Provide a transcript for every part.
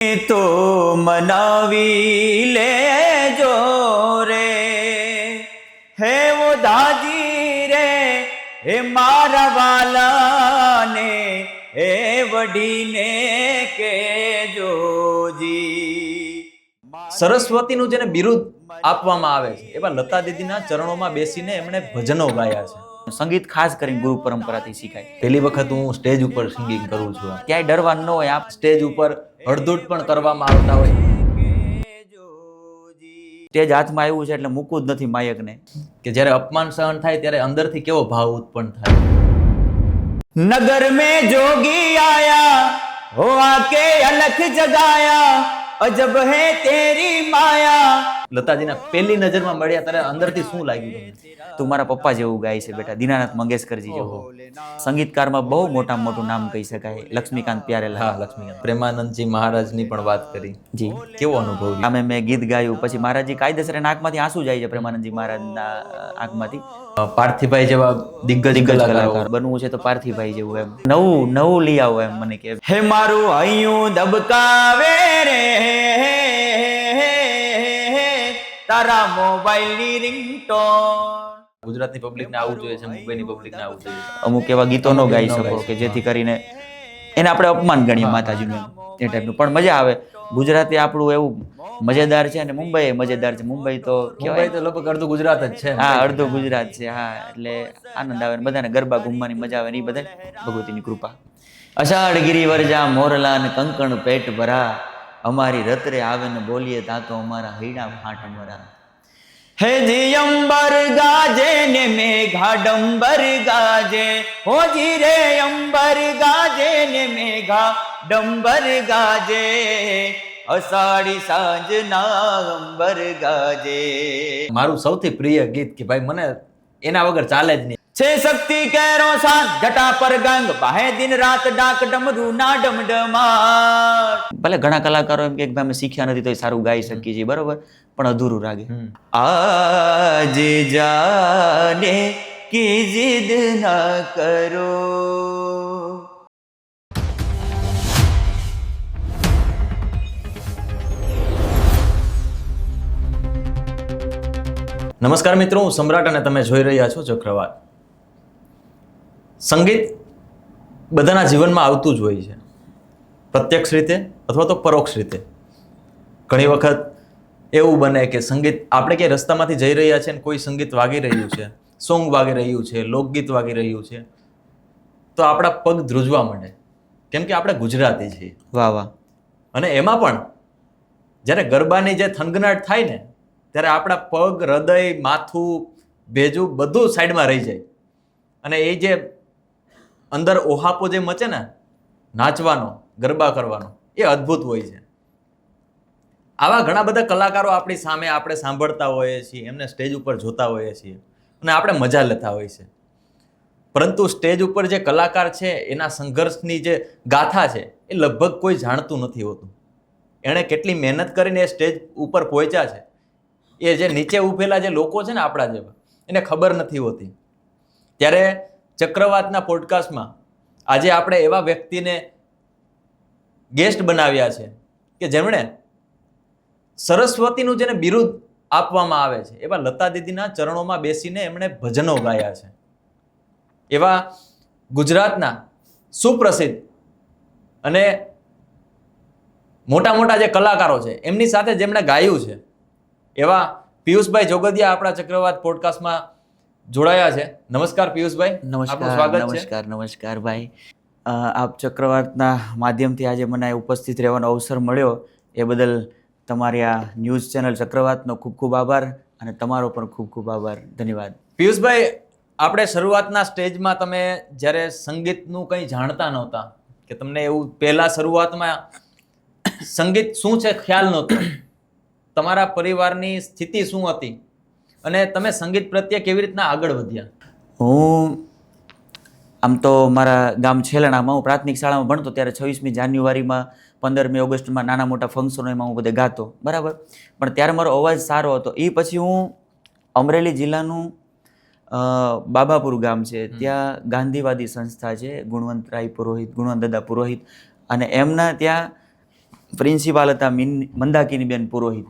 તો મનાવી લેજો રે હે વો દાજી રે હે મારા વાલાને હે વડીને કેજોજી. સરસ્વતીનું જેને બિરુદ આપવામાં આવે છે એવા લતા દીદીના ચરણોમાં બેસીને એમણે ભજનો ગાયા છે. સંગીત ખાસ કરીને ગુરુ પરંપરાથી શીખાય. પહેલી વખત હું સ્ટેજ ઉપર સિંગિંગ કરું છું. ક્યાંય ડરવાનું ન હોય. આપ સ્ટેજ ઉપર અડધૂટ પણ કરવામાં આવતા હોય. સ્ટેજ હાથમાં આવ્યું છે એટલે મૂકવું જ નથી માયકને. કે જ્યારે અપમાન સહન થાય ત્યારે અંદરથી કેવો ભાવ ઉત્પન્ન થાય. નગર में जोगी आया हो आके अलख जगाया अजब है तेरी माया. લતાજીના પહેલી નજરમાં મળ્યા ત્યારે અંદરથી શું લાગ્યું તમને? તું મારા પપ્પા જેવું ગાય છે બેટા, દીનાનાથ મંગેશકરજી જેવું. સંગીતકારમાં બહુ મોટામાં મોટું નામ કહી શકાય, લક્ષ્મીકાંત પ્યારેલાલ. હા, લક્ષ્મીકાંત. પ્રેમાનંદજી મહારાજની પણ વાત કરી. જી, કેવો અનુભવ રહ્યો? આમે મેં ગીત ગાયું, પછી મહારાજજી કાયદેસર આંખમાંથી આંસુ જાય છે. પ્રેમાનંદજી મહારાજના આંખમાંથી. પાર્થિભાઈ જેવા દિગ્ગજ કલાકારો બનવું છે તો પાર્થિભાઈ જેવું એમ નવું લઈ આવો એમ મને કે. હે મારું હૈયું દબકાવે રે તારા મોબાઈલની રિંગટોન. ગુજરાતની પબ્લિકને આવું જોઈએ છે, મુંબઈની પબ્લિકને આવું જોઈએ. અમુક એવા ગીતો ન ગાઈ શકો કે જેથી કરીને એને આપણે અપમાન ગણીએ માતાજીનું, એ ટાઈપનું. પણ મજા આવે. ગુજરાતી આપણું એવું મજેદાર છે અને મુંબઈ મજેદાર છે. મુંબઈ તો મુંબઈ તો લગભગ અડધું ગુજરાત જ છે. હા, અડધું ગુજરાત છે. હા, એટલે આનંદ આવે, બધાને ગરબા ઘૂમવાની મજા આવે ને એ બધા ભગવતીની કૃપા. અષાઢ ગિરી વરજા મોરલા ને કંકણ પેટ ભરા અમારી રતરે આવે ને બોલીએ તા તો અમારા હૈડા ફાટ મરા. હે જી અંબર ગાજે ને મેઘા ડંબર ગાજે હોજી રે અંબર ગાજે ને મેઘા ડંબર ગાજે અષાઢી સાંજના અંબર ગાજે. મારું સૌથી પ્રિય ગીત કે ભાઈ મને એના વગર ચાલે જ નહીં. છે શક્તિ કેરો સાથ જટા પર ગંગ બાહે દિન રાત ડાક ડમરૂ ના ડમડમા. ભલે ઘણા કલાકારો એમ કે ભાઈ અમે શીખ્યા નથી તો સારું ગાઈ શકીએ છીએ, બરોબર, પણ અધૂરું લાગે. આજ જાને કી જીદ ના કરો. નમસ્કાર મિત્રો, હું સમ્રાટ અને તમે જોઈ રહ્યા છો ચક્રવાત. સંગીત બધાના જીવનમાં આવતું જ હોય છે, પ્રત્યક્ષ રીતે અથવા તો પરોક્ષ રીતે. ઘણી વખત એવું બને કે સંગીત આપણે ક્યાંય રસ્તામાંથી જઈ રહ્યા છે ને કોઈ સંગીત વાગી રહ્યું છે, સોંગ વાગી રહ્યું છે, લોકગીત વાગી રહ્યું છે, તો આપણા પગ ધ્રુજવા માંડે, કેમ કે આપણે ગુજરાતી છીએ. વાહ વાહ. અને એમાં પણ જ્યારે ગરબાની જે થનગનાટ થાય ને ત્યારે આપણા પગ, હૃદય, માથું, ભેજું બધું સાઈડમાં રહી જાય. અને એ જે અંદર ઓહાપો જે મચે ને નાચવાનો, ગરબા કરવાનો, એ અદ્ભુત હોય છે. આવા ઘણા બધા કલાકારો આપણી સામે આપણે સાંભળતા હોઈએ છીએ, એમને સ્ટેજ ઉપર જોતા હોઈએ છીએ અને આપણે મજા લેતા હોઈએ છીએ. પરંતુ સ્ટેજ ઉપર જે કલાકાર છે એના સંઘર્ષની જે ગાથા છે એ લગભગ કોઈ જાણતું નથી હોતું. એણે કેટલી મહેનત કરીને એ સ્ટેજ ઉપર પહોંચ્યા છે એ જે નીચે ઉભેલા જે લોકો છે ને આપણા જેવા, એને ખબર નથી હોતી. ત્યારે ચક્રવાતના પોડકાસ્ટમાં આજે આપણે એવા વ્યક્તિને ગેસ્ટ બનાવ્યા છે કે જેમણે સરસ્વતીનું જેને બિરુદ આપવામાં આવે છે એવા લતા દીદીના ચરણોમાં બેસીને એમણે ભજનો ગાયા છે. એવા ગુજરાતના સુપ્રસિદ્ધ અને મોટા મોટા જે કલાકારો છે એમની સાથે જેમણે ગાયું છે એવા પિયુષભાઈ જોગદિયા આપણા ચક્રવાત પોડકાસ્ટમાં જોડાયા છે. નમસ્કાર પિયુષભાઈ. નમસ્કાર ભાઈ. આપ ચક્રવાતના માધ્યમથી આજે મને ઉપસ્થિત રહેવાનો અવસર મળ્યો એ બદલ તમારી આ ન્યૂઝ ચેનલ ચક્રવાતનો ખૂબ ખૂબ આભાર અને તમારો પણ ખૂબ ખૂબ આભાર. ધન્યવાદ. પિયુષભાઈ, આપણે શરૂઆતના સ્ટેજમાં તમે જ્યારે સંગીતનું કંઈ જાણતા નહોતા, કે તમને એવું પહેલા શરૂઆતમાં સંગીત શું છે ખ્યાલ નહોતો, તમારા પરિવારની સ્થિતિ શું હતી અને તમે સંગીત પ્રત્યે કેવી રીતના આગળ વધ્યા? હું આમ તો મારા ગામ છેલણામાં હું પ્રાથમિક શાળામાં ભણતો ત્યારે 26મી જાન્યુઆરીમાં 15મી ઓગસ્ટમાં નાના મોટા ફંક્શનો એમાં હું બધે ગાતો, બરાબર. પણ ત્યારે મારો અવાજ સારો હતો. એ પછી હું અમરેલી જિલ્લાનું બાબાપુર ગામ છે, ત્યાં ગાંધીવાદી સંસ્થા છે, ગુણવંત દાદા પુરોહિત, અને એમના ત્યાં પ્રિન્સિપાલ હતા મંદાકિનીબેન પુરોહિત.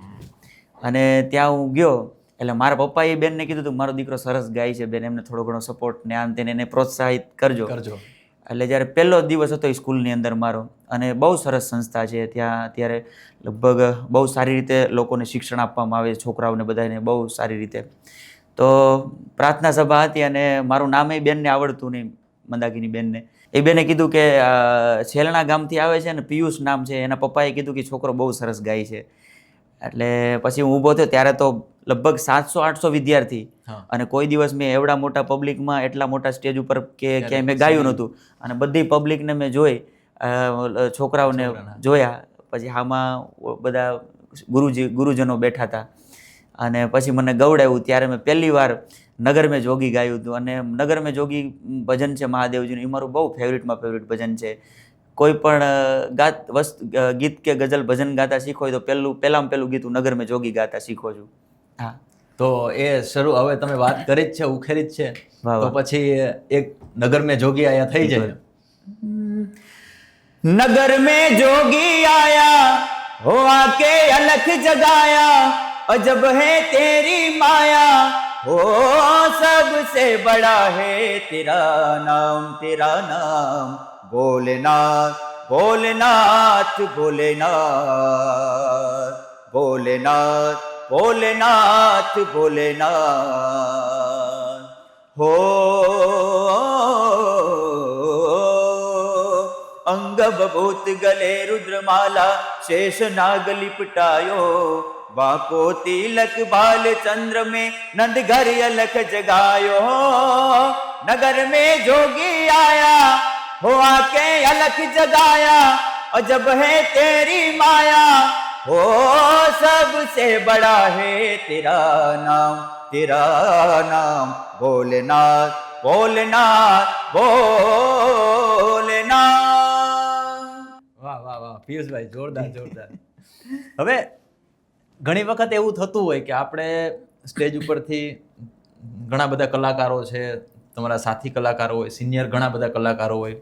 અને ત્યાં હું ગયો એટલે મારા પપ્પાએ બેનને કીધું હતું મારો દીકરો સરસ ગાય છે બેન, એમને થોડો ઘણો સપોર્ટ ને આમ તેને એને પ્રોત્સાહિત કરજો. એટલે જ્યારે પહેલો દિવસ હતો એ સ્કૂલની અંદર મારો, અને બહુ સરસ સંસ્થા છે ત્યાં. અત્યારે લગભગ બહુ સારી રીતે લોકોને શિક્ષણ આપવામાં આવે છે, છોકરાઓને બધાને બહુ સારી રીતે. તો પ્રાર્થના સભા હતી અને મારું નામ એ બેનને આવડતું નહીં, મંદાકીની બેનને. એ બેને કીધું કે છેલણા ગામથી આવે છે અને પિયુષ નામ છે, એના પપ્પાએ કીધું કે છોકરો બહુ સરસ ગાય છે. એટલે પછી હું ઊભો થયો ત્યારે તો લગભગ 700-800 વિદ્યાર્થી, અને કોઈ દિવસ મેં એવડા મોટા પબ્લિકમાં એટલા મોટા સ્ટેજ ઉપર કે ક્યાંય મેં ગાયું નહોતું. અને બધી પબ્લિકને મેં જોઈ, છોકરાઓને જોયા. પછી આમાં બધા ગુરુજનો બેઠા હતા, અને પછી મને ગવડાવ્યું. ત્યારે મેં પહેલી વાર નગર મેં જોગી ગાયું હતું. અને નગર મેં જોગી ભજન છે મહાદેવજીનું, એ મારું બહુ ફેવરિટમાં ફેવરિટ ભજન છે. કોઈ પણ ગીત કે ગઝલ ભજન ગાતા શીખો હોય તો પહેલામાં પહેલું ગીત હું નગર મેં જોગી ગાતા શીખો છું. હા, તો એ શરૂ હવે તમે વાત કરી જ છે, ઉખેરી જ છે, તો પછી એક નગર મેં જોગી આયા થઈ જાય. नगर में जोगी आया हो आके अलख जगाया, अजब है तेरी माया हो सबसे बड़ा है तेरा नाम भोलेनाथ भोलेनाथ भोलेनाथ भोलेनाथ भोलेनाथ भोलेनाथ हो अंगभूत गले रुद्रमाला शेष नाग लिपटायो, बाको तिलक बाल चंद्र में नंद घर अलख जगायो, नगर में जोगी आया हो आके अलख जगाया, अजब है तेरी माया हो सबसे बड़ा है तेरा नाम भोलेनाथ भोलेनाथ भोलेनाथ. વાહ વાહ વાહ પિયુષભાઈ, જોરદાર જોરદાર. હવે ઘણી વખત એવું થતું હોય કે આપણે સ્ટેજ ઉપરથી ઘણા બધા કલાકારો છે, તમારા સાથી કલાકારો હોય, સિનિયર ઘણા બધા કલાકારો હોય,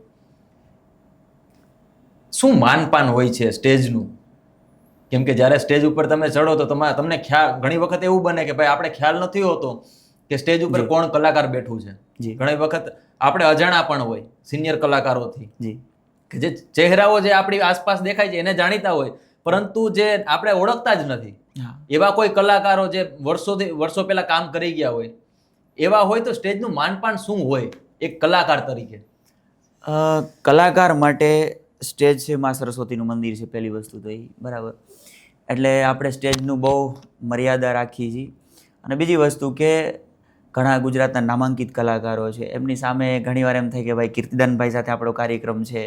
શું માનપાન હોય છે સ્ટેજનું? કેમ કે જ્યારે સ્ટેજ ઉપર તમે ચડો તો તમને ખ્યાલ, ઘણી વખત એવું બને કે ભાઈ આપણે ખ્યાલ નથી હોતો કે સ્ટેજ ઉપર કોણ કલાકાર બેઠું છે. ઘણી વખત આપણે અજાણા પણ હોય સિનિયર કલાકારોથી, કે જે ચહેરાઓ જે આપણી આસપાસ દેખાય છે એને જાણીતા હોય, પરંતુ જે આપણે ઓળખતા જ નથી એવા કોઈ કલાકારો જે વર્ષો પહેલા કામ કરી ગયા હોય, એવા હોય તો સ્ટેજનું માનપાન શું હોય એક કલાકાર તરીકે? કલાકાર માટે સ્ટેજ છે માં સરસ્વતીનું મંદિર છે, પહેલી વસ્તુ તો એ બરાબર. એટલે આપણે સ્ટેજનું બહુ મર્યાદા રાખીએ છીએ. અને બીજી વસ્તુ કે ઘણા ગુજરાતના નામાંકિત કલાકારો છે, એમની સામે ઘણીવાર એમ થાય કે ભાઈ કીર્તિદાનભાઈ સાથે આપણો કાર્યક્રમ છે,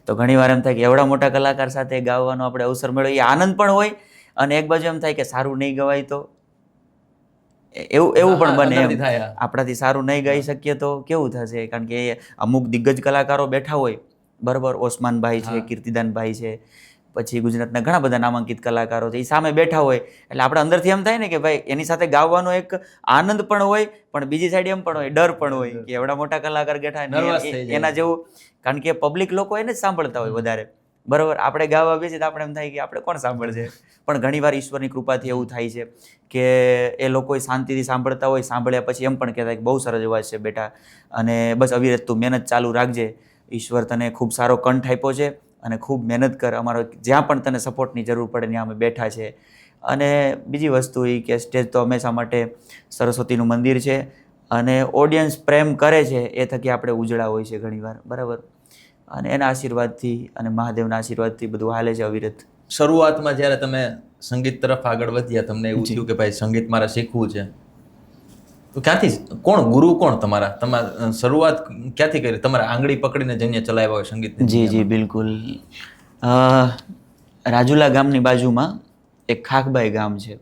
તો ઘણીવાર એમ થાય કે એવડા મોટા કલાકાર સાથે ગાવાનો આપણે અવસર મળ્યો, એ આનંદ પણ હોય. અને એક બાજુ એમ થાય કે સારું નહીં ગવાય તો એવું પણ બને, આપણાથી સારું નહીં ગાઈ શકીએ તો કેવું થશે? કારણ કે અમુક દિગ્ગજ કલાકારો બેઠા હોય, બરાબર, ઓસમાનભાઈ છે, કીર્તિદાનભાઈ છે, પછી ગુજરાતના ઘણા બધા નામાંકિત કલાકારો છે, એ સામે બેઠા હોય. એટલે આપણે અંદરથી એમ થાય ને કે ભાઈ એની સાથે ગાવાનો એક આનંદ પણ હોય, પણ બીજી સાઈડ એમ પણ હોય, ડર પણ હોય કે એવડા મોટા કલાકાર બેઠા એના જેવું. કારણ કે પબ્લિક લોકો એને જ સાંભળતા હોય વધારે, બરાબર. આપણે ગાવા બેસીએ તો આપણે એમ થાય કે આપણે કોણ સાંભળશે? પણ ઘણીવાર ઈશ્વરની કૃપાથી એવું થાય છે કે એ લોકો શાંતિથી સાંભળતા હોય, સાંભળ્યા પછી એમ પણ કહેતા કે બહુ સરસ અવાજ છે બેટા, અને બસ અવિરત તું મહેનત ચાલુ રાખજે, ઈશ્વર તને ખૂબ સારો કંઠ આપ્યો છે અને ખૂબ મહેનત કર, અમારો જ્યાં પણ તને સપોર્ટની જરૂર પડે ત્યાં અમે બેઠા છે. અને બીજી વસ્તુ એ કે સ્ટેજ તો હંમેશા માટે સરસ્વતીનું મંદિર છે, અને ઓડિયન્સ પ્રેમ કરે છે એ થકી આપણે ઉજળા હોય છે ઘણીવાર, બરાબર. અને એના આશીર્વાદથી અને મહાદેવના આશીર્વાદથી બધું હાલે છે અવિરત. શરૂઆતમાં જ્યારે તમે સંગીત તરફ આગળ વધ્યા, તમને એવું થયું કે ભાઈ સંગીત મારે શીખવું છે, તો ક્યાંથી, ગુરુ કોણ તમારા શરૂઆત ક્યાંથી કરી? તમારા આંગળી પકડીને જઈને ચલાવ્યા હોય સંગીત? જી બિલકુલ. રાજુલા ગામની બાજુમાં એક ખાખબાઈ ગામ છે,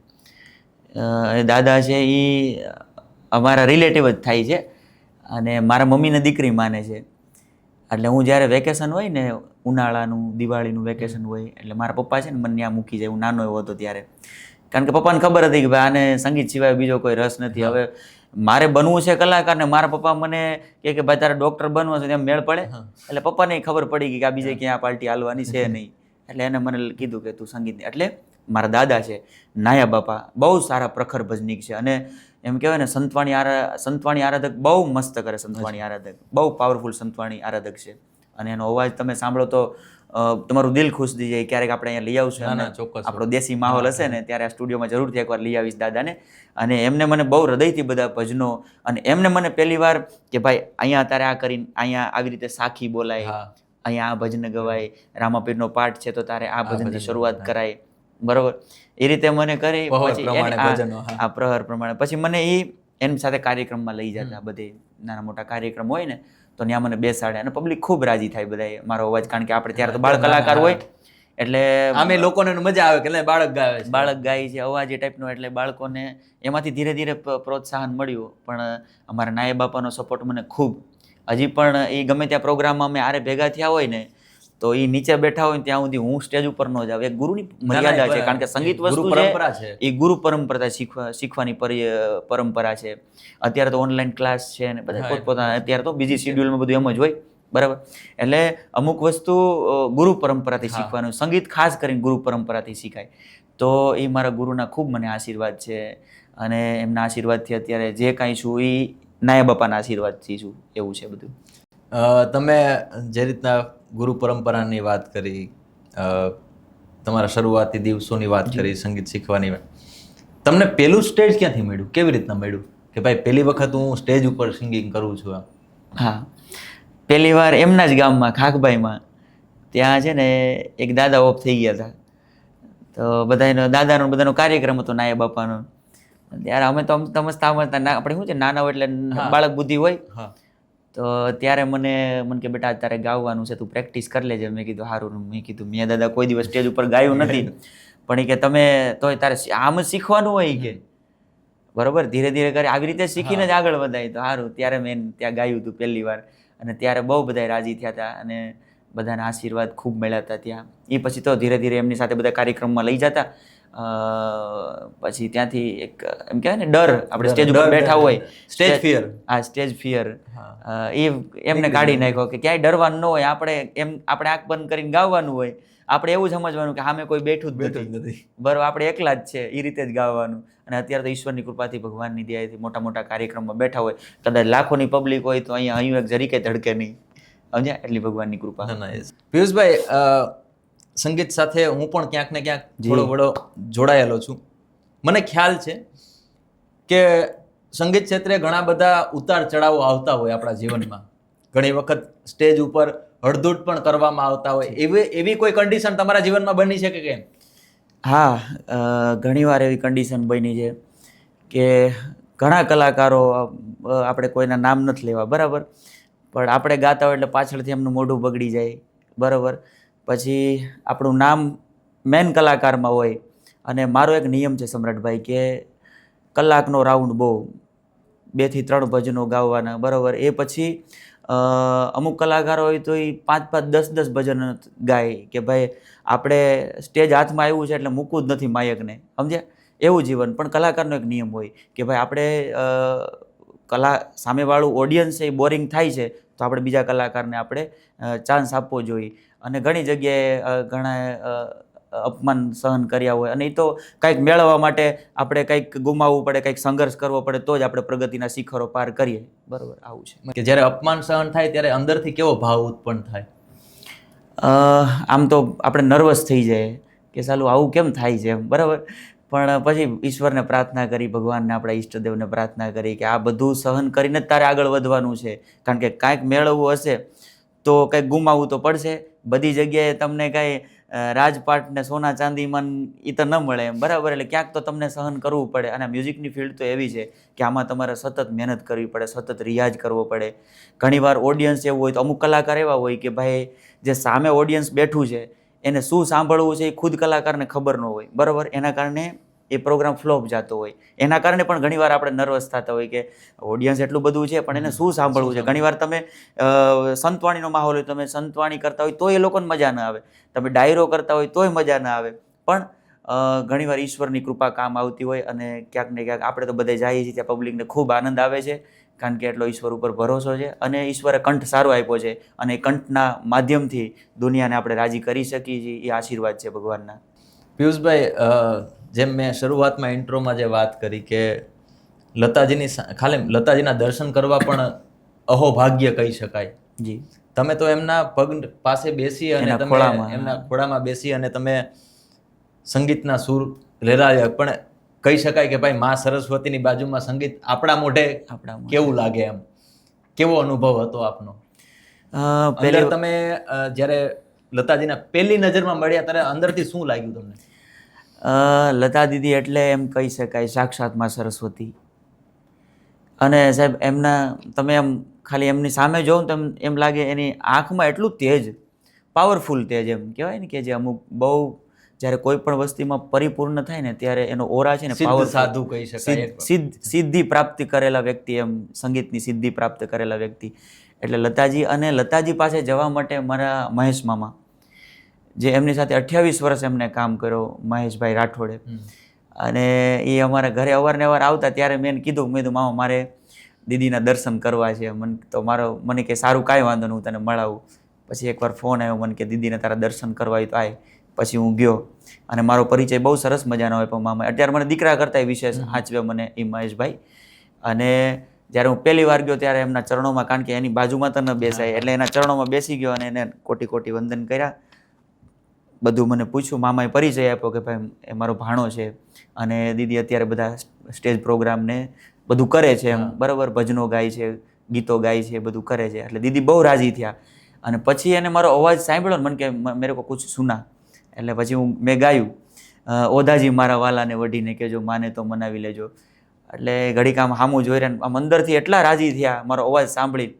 એ દાદા છે, એ અમારા રિલેટિવ જ થાય છે, અને મારા મમ્મીને દીકરી માને છે. એટલે હું જ્યારે વેકેશન હોય ને, ઉનાળાનું દિવાળીનું વેકેશન હોય, એટલે મારા પપ્પા છે ને મને ત્યાં મૂકી જાય, હું નાનો એવો હતો ત્યારે. કારણ કે પપ્પાને ખબર હતી કે ભાઈ આને સંગીત સિવાય બીજો કોઈ રસ નથી. હવે મારે બનવું છે કલાકાર ને મારા પપ્પા મને કે ભાઈ તારે ડૉક્ટર બનવું છે, એમ મેળ પડે? એટલે પપ્પાને ખબર પડી ગઈ કે આ બીજે ક્યાં પાર્ટી હાલવાની છે નહીં. એટલે એને મને કીધું કે તું સંગીત, એટલે મારા દાદા છે નાયા બાપા બહુ સારા પ્રખર ભજનીક છે, અને એમ કહેવાય ને સંતવાણી આરાધક બહુ મસ્ત કરે, સંતવાણી આરાધક બહુ પાવરફુલ સંતવાણી આરાધક છે, અને એનો અવાજ તમે સાંભળો તો તમારું દિલ ખુશ થઈ જાય. ક્યારેક આપણે અહીંયા લઈ આવશું, અને આપણો દેશી માહોલ હશે ને ત્યારે આ સ્ટુડિયોમાં જરૂરથી એકવાર લઈ આવીશ દાદાને. અને એમને મને બહુ હૃદયથી બધા ભજનો, અને એમને મને પહેલી વાર કે ભાઈ અહીંયા તારે આ કરીને અહીંયા આવી રીતે સાખી બોલાય, અહીંયા આ ભજન ગવાય, રામાપીરનો પાઠ છે તો તારે આ ભજનથી શરૂઆત કરાય, બરોબર, એ રીતે મને કરી. પછી આ પ્રહર પ્રમાણે પછી મને એની સાથે કાર્યક્રમમાં લઈ જતા, બધે નાના મોટા કાર્યક્રમ હોય ને તો ત્યાં મને બેસાડે, અને પબ્લિક ખૂબ રાજી થાય બધા મારો અવાજ, કારણ કે આપણે ત્યારે તો બાળ કલાકાર હોય એટલે આમે લોકોને મજા આવે કે બાળક ગાય છે, બાળક ગાય છે, અવાજ એ ટાઈપનો, એટલે બાળકોને એમાંથી ધીરે ધીરે પ્રોત્સાહન મળ્યું. પણ અમારા નાયબ બાપાનો સપોર્ટ મને ખૂબ, હજી પણ એ ગમે ત્યાં પ્રોગ્રામમાં અમે આરે ભેગા થયા હોય ને તો એ નીચે બેઠા હોય ત્યાં સુધી હું સ્ટેજ ઉપર ન જાવ. એક ગુરુની મર્યાદા છે, કારણ કે સંગીત વસ્તુ છે એ ગુરુ પરંપરા શીખવાની પરંપરા છે. અત્યારે તો ઓનલાઈન ક્લાસ છે ને બધા પોતપોતાના, અત્યારે તો બીજી શિડ્યુલમાં બધું એમ જ હોય, બરાબર. એટલે અમુક વસ્તુ ગુરુ પરંપરાથી શીખવાનું, સંગીત ખાસ કરીને ગુરુ પરંપરાથી શીખાય. તો એ મારા ગુરુના ખૂબ મને આશીર્વાદ છે, અને એમના આશીર્વાદથી અત્યારે જે કાંઈ છું એ નાયા બાપાના આશીર્વાદથી છું, એવું છે બધું. તમે જે રીતના ગુરુ પરંપરાની વાત કરી, તમારા શરૂઆતી દિવસોની વાત કરી, સંગીત શીખવાની વાત, તમને પહેલું સ્ટેજ ક્યાંથી મળ્યું, કેવી રીતના મળ્યું કે ભાઈ પહેલી વખત હું સ્ટેજ ઉપર સિંગિંગ કરું છું? હા, પહેલી વાર એમના જ ગામમાં ખાખભાઈમાં, ત્યાં છે ને એક દાદા ઓફ થઈ ગયા હતા, તો દાદાનો બધાનો કાર્યક્રમ હતો નાયા બાપાનો. ત્યારે અમે તો સમજતા આપણે શું છે નાના હોય એટલે બાળક બુદ્ધિ હોય, તો ત્યારે મને કે બેટા તારે ગાવાનું છે, તું પ્રેક્ટિસ કરી લેજે. મેં કીધું સારું. મેં કીધું મેં દાદા કોઈ દિવસ સ્ટેજ ઉપર ગાયું નથી, પણ એ કે તમે તોય તારે આમ જ શીખવાનું હોય કે, બરોબર, ધીરે ધીરે કરી આવી રીતે શીખીને જ આગળ વધાય. તો સારું, ત્યારે મેં ત્યાં ગાયું હતું પહેલી વાર, અને ત્યારે બહુ બધા રાજી થયા હતા, અને બધાના આશીર્વાદ ખૂબ મળ્યા હતા ત્યાં. એ પછી તો ધીરે ધીરે એમની સાથે બધા કાર્યક્રમમાં લઈ જતા. પછી ત્યાંથી એક એમ કહેવાય ને ડર, આપણે સ્ટેજ ઉપર બેઠા હોય, સ્ટેજ ફિયર, હા સ્ટેજ ફિયર, એ એમને કાઢી નાખ્યો કે ક્યાંય ડરવાનું ન હોય, આપણે આંખ બંધ કરીને ગાવાનું હોય, આપણે એવું સમજવાનું કે સામે કોઈ બેઠું જ નથી, બરાબર, આપણે એકલા જ છે, એ રીતે જ ગાવાનું. અને અત્યારે તો ઈશ્વરની કૃપાથી, ભગવાનની દયાથી મોટા મોટા કાર્યક્રમમાં બેઠા હોય, કદાચ લાખોની પબ્લિક હોય તો અહીંયા એક જરીકે ધડકે નહીં, સમજ્યા, એટલી ભગવાનની કૃપા. પિયુષભાઈ, સંગીત સાથે હું પણ ક્યાંક ને ક્યાંક થોડો વડો જોડાયેલો છું. મને ખ્યાલ છે કે સંગીત ક્ષેત્રે ઘણા બધા ઉતાર ચઢાવો આવતા હોય આપણા જીવનમાં. ઘણી વખત સ્ટેજ ઉપર હળધૂટ પણ કરવામાં આવતા હોય, એવી કોઈ કન્ડિશન તમારા જીવનમાં બની છે કે કેમ? હા, ઘણીવાર એવી કન્ડિશન બની છે કે ઘણા કલાકારો, આપણે કોઈના નામ નથી લેવા, બરાબર, પણ આપણે ગાતા હોય એટલે પાછળથી એમનું મોઢું બગડી જાય, બરાબર. પછી આપણું નામ મેન કલાકારમાં હોય, અને મારો એક નિયમ છે સમ્રાટભાઈ કે કલાકનો રાઉન્ડ બહુ, 2 થી 3 ભજનો ગાવાના, બરાબર. એ પછી અમુક કલાકારો હોય તો એ 5-5, 10-10 ભજન ગાય કે ભાઈ આપણે સ્ટેજ હાથમાં આવ્યું છે એટલે મૂકવું જ નથી માયકને, સમજ્યા, એવું જીવન. પણ કલાકારનો એક નિયમ હોય કે ભાઈ આપણે સામેવાળું ઓડિયન્સ એ બોરિંગ થાય છે તો આપણે બીજા કલાકારને આપણે ચાન્સ આપવો જોઈએ. અને ઘણી જગ્યાએ ઘણા અપમાન સહન કર્યા હોય, અને એ તો કંઈક મેળવવા માટે આપણે કંઈક ગુમાવવું પડે, કંઈક સંઘર્ષ કરવો પડે, તો જ આપણે પ્રગતિના શિખરો પાર કરીએ, બરાબર, આવું છે. કે જ્યારે અપમાન સહન થાય ત્યારે અંદરથી કેવો ભાવ ઉત્પન્ન થાય? આમ તો આપણે નર્વસ થઈ જાય કે સાલું આવું કેમ થાય છે એમ, બરાબર. પણ પછી ઈશ્વરને પ્રાર્થના કરી, ભગવાનને, આપણા ઈષ્ટદેવને પ્રાર્થના કરી કે આ બધું સહન કરીને જ તારે આગળ વધવાનું છે, કારણ કે કાંઈક મેળવવું હશે તો કંઈક ગુમાવવું તો પડશે. બધી જગ્યાએ તમને કાંઈ રાજપાટ ને સોના ચાંદીમાં એ તો ન મળે એમ, બરાબર. એટલે ક્યાંક તો તમને સહન કરવું પડે. અને મ્યુઝિકની ફિલ્ડ તો એવી છે કે આમાં તમારે સતત મહેનત કરવી પડે, સતત રિયાઝ કરવો પડે. ઘણીવાર ઓડિયન્સ એવું હોય તો અમુક કલાકાર એવા હોય કે ભાઈ જે સામે ઓડિયન્સ બેઠું છે એને શું સાંભળવું છે એ ખુદ કલાકારને ખબર ન હોય, બરાબર. એના કારણે એ પ્રોગ્રામ ફ્લોપ જતો હોય. એના કારણે પણ ઘણીવાર આપણે નર્વસ થતા હોય કે ઓડિયન્સ એટલું બધું છે પણ એને શું સાંભળવું છે. ઘણીવાર તમે સંતવાણીનો માહોલ હોય, તમે સંતવાણી કરતા હોય તો એ લોકોને મજા ન આવે, તમે ડાયરો કરતા હોય તોય મજા ના આવે. પણ ઘણીવાર ઈશ્વરની કૃપા કામ આવતી હોય, અને ક્યાંક ને ક્યાંક આપણે તો બધે જઈએ છીએ ત્યાં પબ્લિકને ખૂબ આનંદ આવે છે કારણ કે એટલો ઈશ્વર ઉપર ભરોસો છે અને ઈશ્વરે કંઠ સારો આપ્યો છે અને એ કંઠના માધ્યમથી દુનિયાને આપણે રાજી કરી શકીએ છીએ. એ આશીર્વાદ છે ભગવાનના. પિયુષભાઈ, જેમ મેં શરૂઆતમાં ઇન્ટ્રોમાં જે વાત કરી કે લતાજીની ખાલી લતાજીના દર્શન કરવા પણ અહોભાગ્ય કહી શકાય. જી. તમે તો એમના પગ પાસે બેસી અને એના તમે ખોળામાં. એમના ખોળામાં બેસી અને તમે સંગીતના સૂર લેરાયા. પણ કહી શકાય કે ભાઈ મા સરસ્વતીની બાજુમાં સંગીત આપણા મોઢે કેવું લાગે, એમ કેવો અનુભવ હતો આપનો? અંદર તમે જ્યારે લતાજીના પહેલી નજરમાં મળ્યા ત્યારે અંદરથી શું લાગ્યું તમને? લતા દીદી એટલે એમ કહી શકાય સાક્ષાત માં સરસ્વતી. અને સાહેબ એમના તમે એમ ખાલી એમની સામે જોઉં તો એમ લાગે એની આંખમાં એટલું તેજ, પાવરફુલ તેજ, એમ કહેવાય ને કે જે અમુક બહુ જ્યારે કોઈ પણ વસ્તુમાં પરિપૂર્ણ થાય ને ત્યારે એનો ઓરા છે ને પાવર, સાધુ કહી શકાય, સિદ્ધિ પ્રાપ્તિ કરેલા વ્યક્તિ, એમ સંગીતની સિદ્ધિ પ્રાપ્ત કરેલા વ્યક્તિ. એટલે લતાજી, અને લતાજી પાસે જવા માટે મારા મહેશ મામા, જે એમની સાથે 28 વર્ષ એમને કામ કર્યો, મહેશભાઈ રાઠોડે, અને એ અમારા ઘરે અવારનવાર આવતા ત્યારે મેં કીધું મામા મારે દીદીના દર્શન કરવા છે. મને કે સારું, કાંઈ વાંધો નહીં, હું તને મળાવું. પછી એકવાર ફોન આવ્યો મને કે દીદીને તારા દર્શન કરવા હોય તો આય. પછી હું ગયો અને મારો પરિચય બહુ સરસ મજાનો હોય. પણ મામા અત્યારે મને દીકરા કરતા વિશેષ આચવે મને એ મહેશભાઈ. અને જ્યારે હું પહેલી વાર ગયો ત્યારે એમના ચરણોમાં, કારણ કે એની બાજુમાં તો ન બેસાય, એટલે એના ચરણોમાં બેસી ગયો અને એને કોટી કોટી વંદન કર્યા. બધું મને પૂછ્યું, મામાએ પરિચય આપ્યો કે ભાઈ એ મારો ભાણો છે અને દીદી અત્યારે બધા સ્ટેજ પ્રોગ્રામ ને બધું કરે છે, એમ બરાબર, ભજનો ગાય છે, ગીતો ગાય છે, બધું કરે છે. એટલે દીદી બહુ રાજી થયા. અને પછી એને મારો અવાજ સાંભળ્યો ને મને કે મેરે કો કુછ સુના. એટલે પછી મેં ગાયું, ઓધાજી મારા વાલાને વઢીને કેજો, માને તો મનાવી લેજો. એટલે ઘડીક આમ સામું જોઈ રહ્યા, આમ અંદરથી એટલા રાજી થયા મારો અવાજ સાંભળી.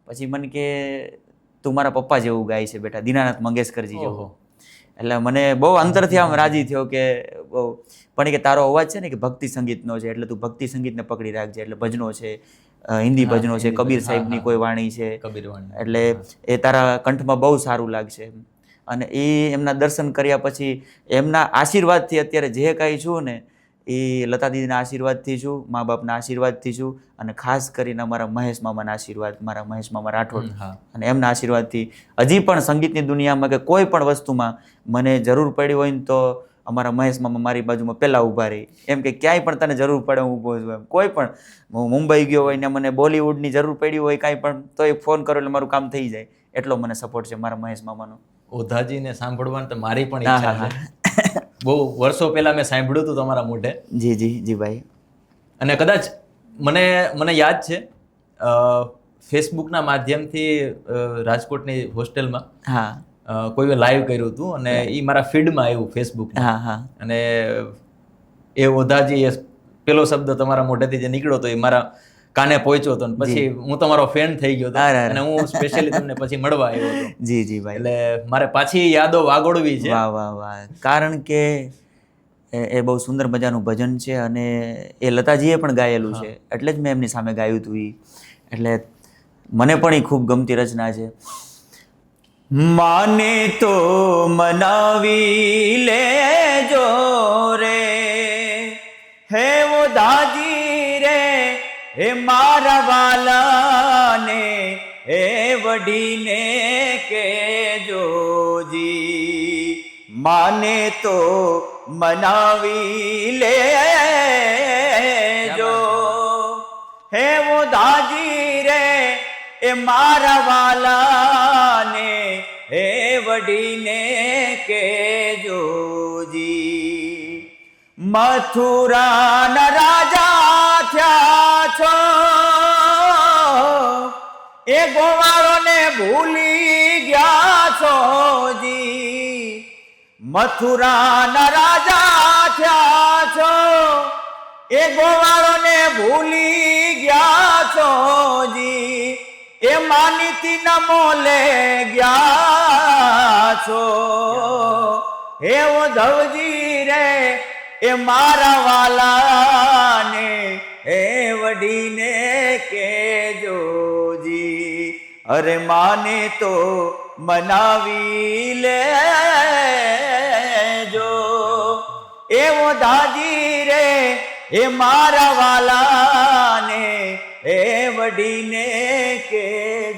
પછી મને કે તું મારા પપ્પા જેવું ગાય છે બેટા, દીનાનાથ મંગેશકરજી જેવું. એટલે મને બહુ અંતરથી આમ રાજી થયો કે બહુ. પણ કે તારો અવાજ છે ને કે ભક્તિ સંગીતનો છે, એટલે તું ભક્તિ સંગીતને પકડી રાખજે. એટલે ભજનો છે, હિન્દી ભજનો છે, કબીર સાહેબની કોઈ વાણી છે, એટલે એ તારા કંઠમાં બહુ સારું લાગશે. અને એ એમના દર્શન કર્યા પછી એમના આશીર્વાદથી અત્યારે જે કાંઈ છું ને એ લતા દીદીના આશીર્વાદથી છું, મા બાપના આશીર્વાદથી છું, અને ખાસ કરીને અમારા મહેશ મામાના આશીર્વાદ, મારા મહેશ મામા રાઠોડ અને એમના આશીર્વાદથી હજી પણ સંગીતની દુનિયામાં કે કોઈ પણ વસ્તુમાં મને જરૂર પડી હોય ને તો અમારા મહેશ મામા મારી બાજુમાં પહેલાં ઊભા રહી. એમ કે ક્યાંય પણ તને જરૂર પડે હું ઊભો છું. એમ કોઈ પણ, હું મુંબઈ ગયો હોય ને મને બોલિવૂડની જરૂર પડી હોય કાંઈ પણ, તો એ ફોન કરો એટલે મારું કામ થઈ જાય. એટલો મને સપોર્ટ છે મારા મહેશ મામાનો. ઓધાજીને સાંભળવાનું તો મારી પણ ઈચ્છા છે. બહુ વર્ષો પહેલા મેં સાંભળ્યું હતું તમારા મોઢે. જી જી જી ભાઈ. અને કદાચ મને યાદ છે ફેસબુકના માધ્યમથી રાજકોટની હોસ્ટેલમાં કોઈ લાઈવ કર્યું હતું અને એ મારા ફીડમાં આવ્યું ફેસબુકમાં. અને એ ઓધાજી, એ પેલો શબ્દ તમારા મોઢેથી જે નીકળ્યો હતો એ મારા કાને પહોંચ્યો હતો. પછી હું તમારો ફેન થઈ ગયો હતો અને હું સ્પેશિયલી તમને પછી મળવા આવ્યો હતો. જી જી ભાઈ. એટલે મારે પાછી યાદો વાગોળવી છે. વાહ વાહ વાહ. કારણ કે એ બહુ સુંદર મજાનું ભજન છે અને એ લતાજીએ પણ ગાયેલું છે, એટલે જ મેં એમની સામે ગાયું હતું. એટલે મને પણ એ ખૂબ ગમતી રચના છે. માને તો મનાવી લેજો રે હે વો દાજી રે, હે મારા વાલાને હે વડીને કેજો જી, માને તો મનાવી લેજો હે વો દાજી રે, એ મારા વાલાને હે વડીને કેજો જી. મથુરાના રાજા થયા છો, એ ગોવાળોને ભૂલી ગયા છો જી. મથુરાના રાજા થયા છો, એ ગોવાળોને ભૂલી ગયા છો જી. એ માનીતી ન મોલે ગયા છો હે ઉદ્ધવજી રે, એ મારા વાલાને હે વડીને કેજો જી. અરે માને તો મનાવી લેજો એ ઉદ્ધવજી રે, એ મારા વાલાને એ વડીને કે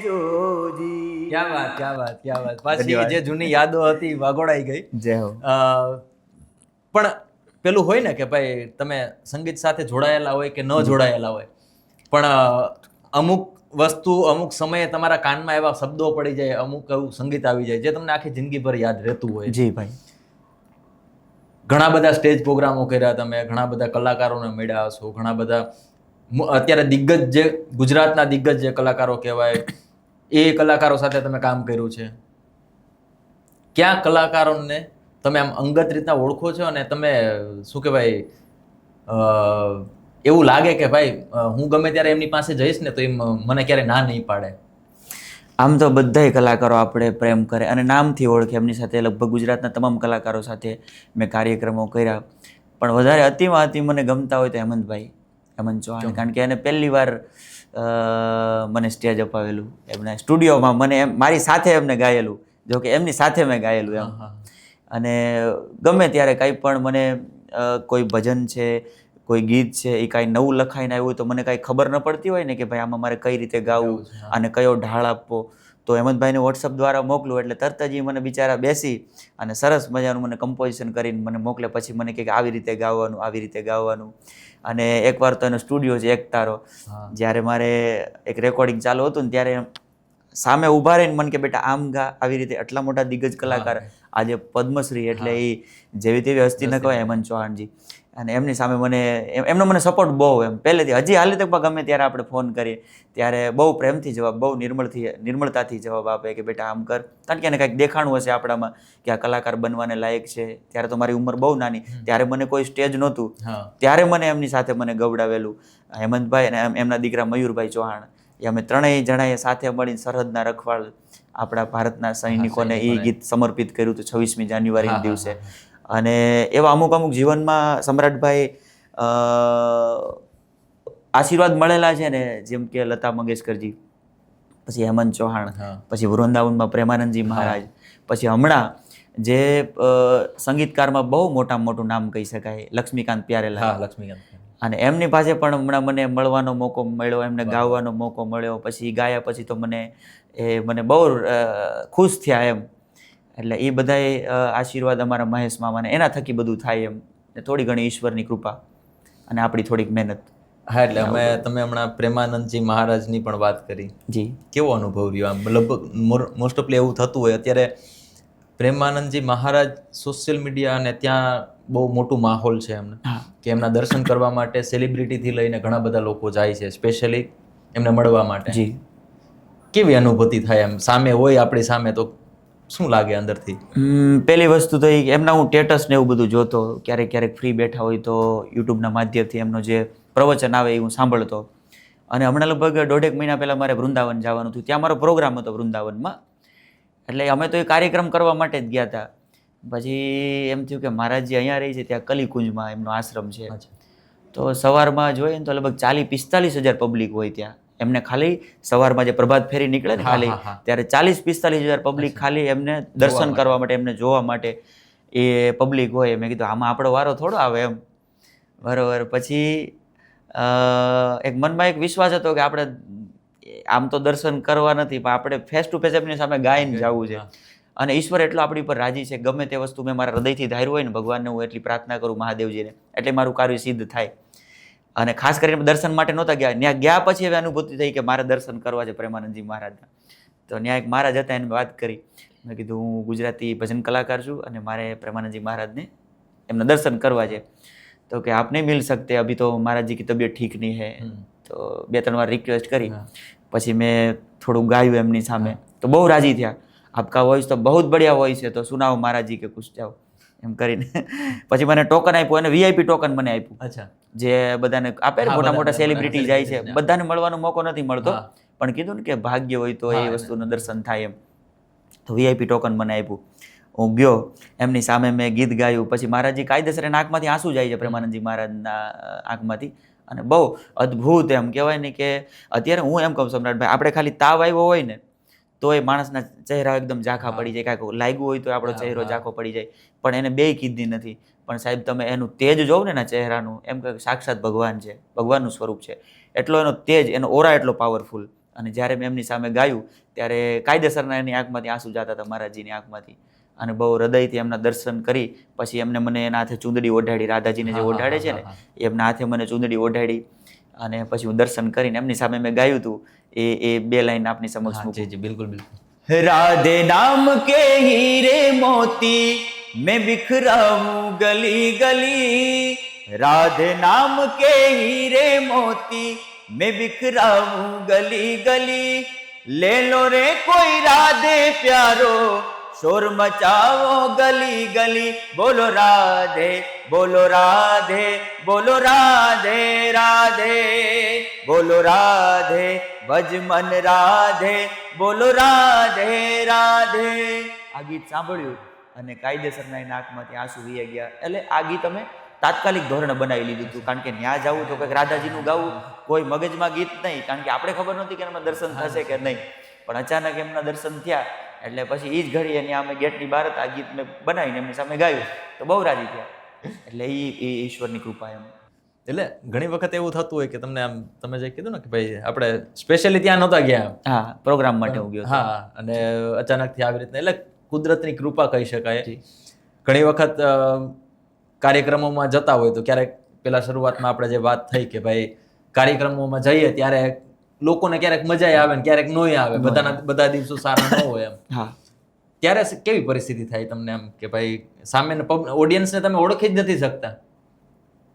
જોજી. ક્યાં વાત પાછી ધન્યવાદ. જે જૂની યાદો હતી વાગોળાઈ ગઈ. જય હો. પણ પેલું હોય ને કે ભાઈ તમે સંગીત સાથે જોડાયેલા હોય કે ન જોડાયેલા હોય, પણ અમુક વસ્તુ અમુક સમયે તમારા કાનમાં એવા શબ્દો પડી જાય, અમુક એવું સંગીત આવી જાય જે તમને આખી જિંદગીભર યાદ રહેતું હોય. જી ભાઈ. ઘણા બધા સ્ટેજ પ્રોગ્રામો કર્યા તમે, ઘણા બધા કલાકારોને મળ્યા હશો, ઘણા બધા અત્યારે દિગ્ગજ જે ગુજરાતના દિગ્ગજ જે કલાકારો કહેવાય એ કલાકારો સાથે તમે કામ કર્યું છે. ક્યાં કલાકારોને તમે આમ અંગત રીતના ઓળખો છો અને તમે શું કહેવાય એવું લાગે કે ભાઈ હું ગમે ત્યારે એમની પાસે જઈશ ને તો એ મને ક્યારે ના નહીં પાડે? આમ તો બધાય કલાકારો આપણે પ્રેમ કરે અને નામથી ઓળખે. એમની સાથે લગભગ ગુજરાતના તમામ કલાકારો સાથે મેં કાર્યક્રમો કર્યા, પણ વધારે અતિમાં અતિ મને ગમતા હોય તો હેમંત ચૌહાણ. કારણ કે એને પહેલી વાર મને સ્ટેજ અપાવેલું એમના સ્ટુડિયોમાં, મને એમ મારી સાથે એમને ગાયેલું, જો કે એમની સાથે મેં ગાયેલું એમ. અને ગમે ત્યારે કંઈ પણ મને કોઈ ભજન છે, કોઈ ગીત છે, એ કાંઈ નવું લખાઈને આવ્યું તો મને કાંઈ ખબર ન પડતી હોય ને કે ભાઈ આમાં મારે કઈ રીતે ગાવું અને કયો ઢાળ આપવો, તો હેમંતભાઈને વોટ્સઅપ દ્વારા મોકલું એટલે તરત જ મને બિચારા બેસી અને સરસ મજાનું મને કમ્પોઝિશન કરીને મને મોકલે. પછી મને કહે કે આવી રીતે ગાવાનું, આવી રીતે ગાવાનું. અને એકવાર તો એનો સ્ટુડિયો છે એક તારો, જ્યારે મારે એક રેકોર્ડિંગ ચાલુ હતું ને ત્યારે સામે ઊભા રહીને મને કે બેટા આમ ગા, આવી રીતે. આટલા મોટા દિગ્ગજ કલાકાર, આજે પદ્મશ્રી, એટલે એ જેવી તેવી હસ્તી ન કહેવાય હેમંત ચૌહાણજી. અને એમની સામે મને એમનો મને સપોર્ટ બહુ એમ પહેલેથી, હજી હાલ તક ગમે ત્યારે આપણે ફોન કરીએ ત્યારે બહુ પ્રેમથી જવાબ, બહુ નિર્મળતાથી જવાબ આપે કે બેટા આમ કર. કારણ કે એને કંઈક દેખાણું હશે આપણામાં કે આ કલાકાર બનવાને લાયક છે. ત્યારે તો મારી ઉંમર બહુ નાની, ત્યારે મને કોઈ સ્ટેજ નહોતું, ત્યારે મને એમની સાથે મને ગવડાવેલું હેમંતભાઈ અને એમના દીકરા મયુરભાઈ ચૌહાણ. એ અમે ત્રણેય જણાએ સાથે મળીને સરહદના રખવાળ આપણા ભારતના સૈનિકોને એ ગીત સમર્પિત કર્યું હતું 26મી જાન્યુઆરીના દિવસે. અને એવા અમુક જીવનમાં સમ્રાટભાઈ આશીર્વાદ મળેલા છે ને, જેમ કે લતા મંગેશકરજી, પછી હેમંત ચૌહાણ, પછી વૃંદાવનમાં પ્રેમાનંદજી મહારાજ, પછી હમણાં જે સંગીતકારમાં બહુ મોટામાં મોટું નામ કહી શકાય લક્ષ્મીકાંત પ્યારેલાલ. અને એમની પાસે પણ હમણાં મને મળવાનો મોકો મળ્યો, એમને ગાવાનો મોકો મળ્યો. પછી ગાયા પછી તો મને બહુ ખુશ થયા એમ. એટલે એ બધાએ આશીર્વાદ અમારા મહેશ મામાને, એના થકી બધું થાય એમ. થોડી ઘણી ઈશ્વરની કૃપા અને આપણી થોડીક મહેનત. હા, એટલે તમે હમણાં પ્રેમાનંદજી મહારાજની પણ વાત કરી. જી. કેવો અનુભવ રહ્યો? આમ લગભગ મોસ્ટ ઓફલી એવું થતું હોય અત્યારે પ્રેમાનંદજી મહારાજ સોશિયલ મીડિયા અને ત્યાં બહુ મોટું માહોલ છે એમને, કે એમના દર્શન કરવા માટે સેલિબ્રિટીથી લઈને ઘણા બધા લોકો જાય છે સ્પેશિયલી એમને મળવા માટે. જી. કેવી અનુભૂતિ થાય એમ? સામે હોય આપણી સામે તો શું લાગે અંદરથી? પહેલી વસ્તુ તો એ એમના હું સ્ટેટસ ને એવું બધું જોતો, ક્યારેક ફ્રી બેઠા હોય તો યુટ્યુબના માધ્યમથી એમનો જે પ્રવચન આવે એ હું સાંભળતો. અને હમણાં લગભગ 1.5 મહિના પહેલાં મારે વૃંદાવન જવાનું હતું, ત્યાં મારો પ્રોગ્રામ હતો વૃંદાવનમાં. એટલે અમે તો એ કાર્યક્રમ કરવા માટે જ ગયા હતા. પછી એમ થયું કે મહારાજજી અહીંયા રહી છે, ત્યાં કલીકુંજમાં એમનો આશ્રમ છે. તો સવારમાં જોઈએ ને તો લગભગ 40-45 હજાર પબ્લિક હોય ત્યાં. એમને ખાલી સવારમાં જે પ્રભાત ફેરી નીકળે ને ખાલી, ત્યારે 40-45 હજાર પબ્લિક ખાલી એમને દર્શન કરવા માટે, એમને જોવા માટે એ પબ્લિક હોય. મેં કીધું આમાં આપણો વારો થોડો આવે એમ. બરોબર. પછી એક મનમાં એક વિશ્વાસ હતો કે આપણે આમ તો દર્શન કરવા નથી, પણ આપણે ફેસ ટુ ફેસ એમની સામે ગાઈને જવું છે. અને ઈશ્વર એટલો આપણી પર રાજી છે, ગમે તે વસ્તુ મેં મારા હૃદયથી ધાર્યું હોય ને ભગવાનને હું એટલી પ્રાર્થના કરું મહાદેવજીને, એટલે મારું કાર્ય સિદ્ધ થાય. અને ખાસ કરીને દર્શન માટે નહોતા ગયા, ત્યાં ગયા પછી એવી અનુભૂતિ થઈ કે મારે દર્શન કરવા છે પ્રેમાનંદજી મહારાજના. તો ત્યાં એક મહારાજ હતા, એને વાત કરી. મેં કીધું હું ગુજરાતી ભજન કલાકાર છું અને મારે પ્રેમાનંદજી મહારાજને એમના દર્શન કરવા છે. તો કે આપ નહીં મિલ सकते, अभी तो महाराज जी की तबीयत ठीक नहीं है. તો 2-3 વાર રિક્વેસ્ટ કરી. પછી મેં થોડું ગાયું એમની સામે, તો બહુ રાજી થયા. આપકા વોઇસ તો બહુ બઢિયા વોઇસ છે, તો સુનાઓ મહારાજ જી કે કુછ જાઓ એમ કરીને. પછી મને ટોકન આપ્યું, અને VIP ટોકન મને આપ્યું. અચ્છા. જે બધાને આપે ને, મોટા મોટા સેલિબ્રિટી જાય છે, બધાને મળવાનો મોકો નથી મળતો, પણ કીધું ને કે ભાગ્ય હોય તો એ વસ્તુનું દર્શન થાય એમ. તો VIP ટોકન મને આપ્યું. હું ગયો એમની સામે, મેં ગીત ગાયું. પછી મહારાજજી કાયદેસર એના આંખમાંથી આંસુ જાય છે, પ્રેમાનંદજી મહારાજના આંખમાંથી. અને બહુ અદ્ભુત એમ કહેવાય ને કે અત્યારે હું એમ કહું સમ્રાટભાઈ, આપણે ખાલી તાવ આવ્યો હોય ને તો એ માણસના ચહેરા એકદમ ઝાંખા પડી જાય, કાંઈક લાગ્યું હોય તો આપણો ચહેરો ઝાંખો પડી જાય, પણ એને બેય કીધી નથી. પણ સાહેબ તમે એનું તેજ જોવો ને એના ચહેરાનું, એમ કે સાક્ષાત ભગવાન છે, ભગવાનનું સ્વરૂપ છે. એટલો એનો તેજ, એનો ઓરા એટલો પાવરફુલ. અને જ્યારે મેં એમની સામે ગાયું ત્યારે કાયદેસરના એની આંખમાંથી આંસુ જતા હતા, મહારાજજીની આંખમાંથી. અને બહુ હૃદયથી એમના દર્શન કરી પછી એમને મને એના હાથે ચૂંદડી ઓઢાડી, રાધાજીને જે ઓઢાડે છે ને એમના હાથે મને ચૂંદડી ઓઢાડી. અને પછી હું દર્શન કરીને એમની સામે મેં ગાયું હતું એ 2 લાઈન આપની સમક્ષ મૂકું. જી બિલકુલ બિલકુલ. राधे नाम के हीरे मोती मैं बिखराऊं गली गली, राधे नाम के हीरे मोती मैं बिखराऊं गली गली, ले लो रे कोई राधे प्यारो शोर मचाओ गली गली, बोलो राधे बोलो राधे बोलो राधे राधे, बोलो राधे ભજ મન રાધે બોલો રાધે રાધે. આ ગીત સાંભળ્યું અને કાયદેસરના એના આંખમાંથી આંસુ વહી ગયા. એટલે આ ગીત અમે તાત્કાલિક ધોરણે બનાવી લીધું હતું, કારણ કે ત્યાં જવું તો કંઈક રાધાજીનું ગાવું, કોઈ મગજમાં ગીત નહીં, કારણ કે આપણે ખબર નહોતી કે એમના દર્શન થશે કે નહીં. પણ અચાનક એમના દર્શન થયા એટલે પછી એ જ ઘડી એની અમે ગેટની બહાર આ ગીત મેં બનાવીને એમની સામે ગાયું તો બહુ રાજી થયા. એટલે એ ઈશ્વરની કૃપા એમ. એટલે ઘણી વખત એવું થતું હોય કે તમને આમ તમે જે કીધું ને કે ભાઈ આપણે સ્પેશિયલી ત્યાં નહોતા ગયા, હા પ્રોગ્રામ માટે હું ગયો. હા, અને અચાનકથી આવી રીતના એટલે કુદરતની કૃપા કહી શકાય. ઘણી વખત કાર્યક્રમોમાં જતા હોય તો ક્યારેક પેલા શરૂઆતમાં આપણે જે વાત થઈ કે ભાઈ કાર્યક્રમોમાં જઈએ ત્યારે લોકોને ક્યારેક મજા આવે ને ક્યારેક નોય આવે, બધા દિવસો સારા ન હોય એમ. હા, ત્યારે કેવી પરિસ્થિતિ થાય તમને એમ કે ભાઈ સામે ઓડિયન્સને તમે ઓળખી જ નથી શકતા,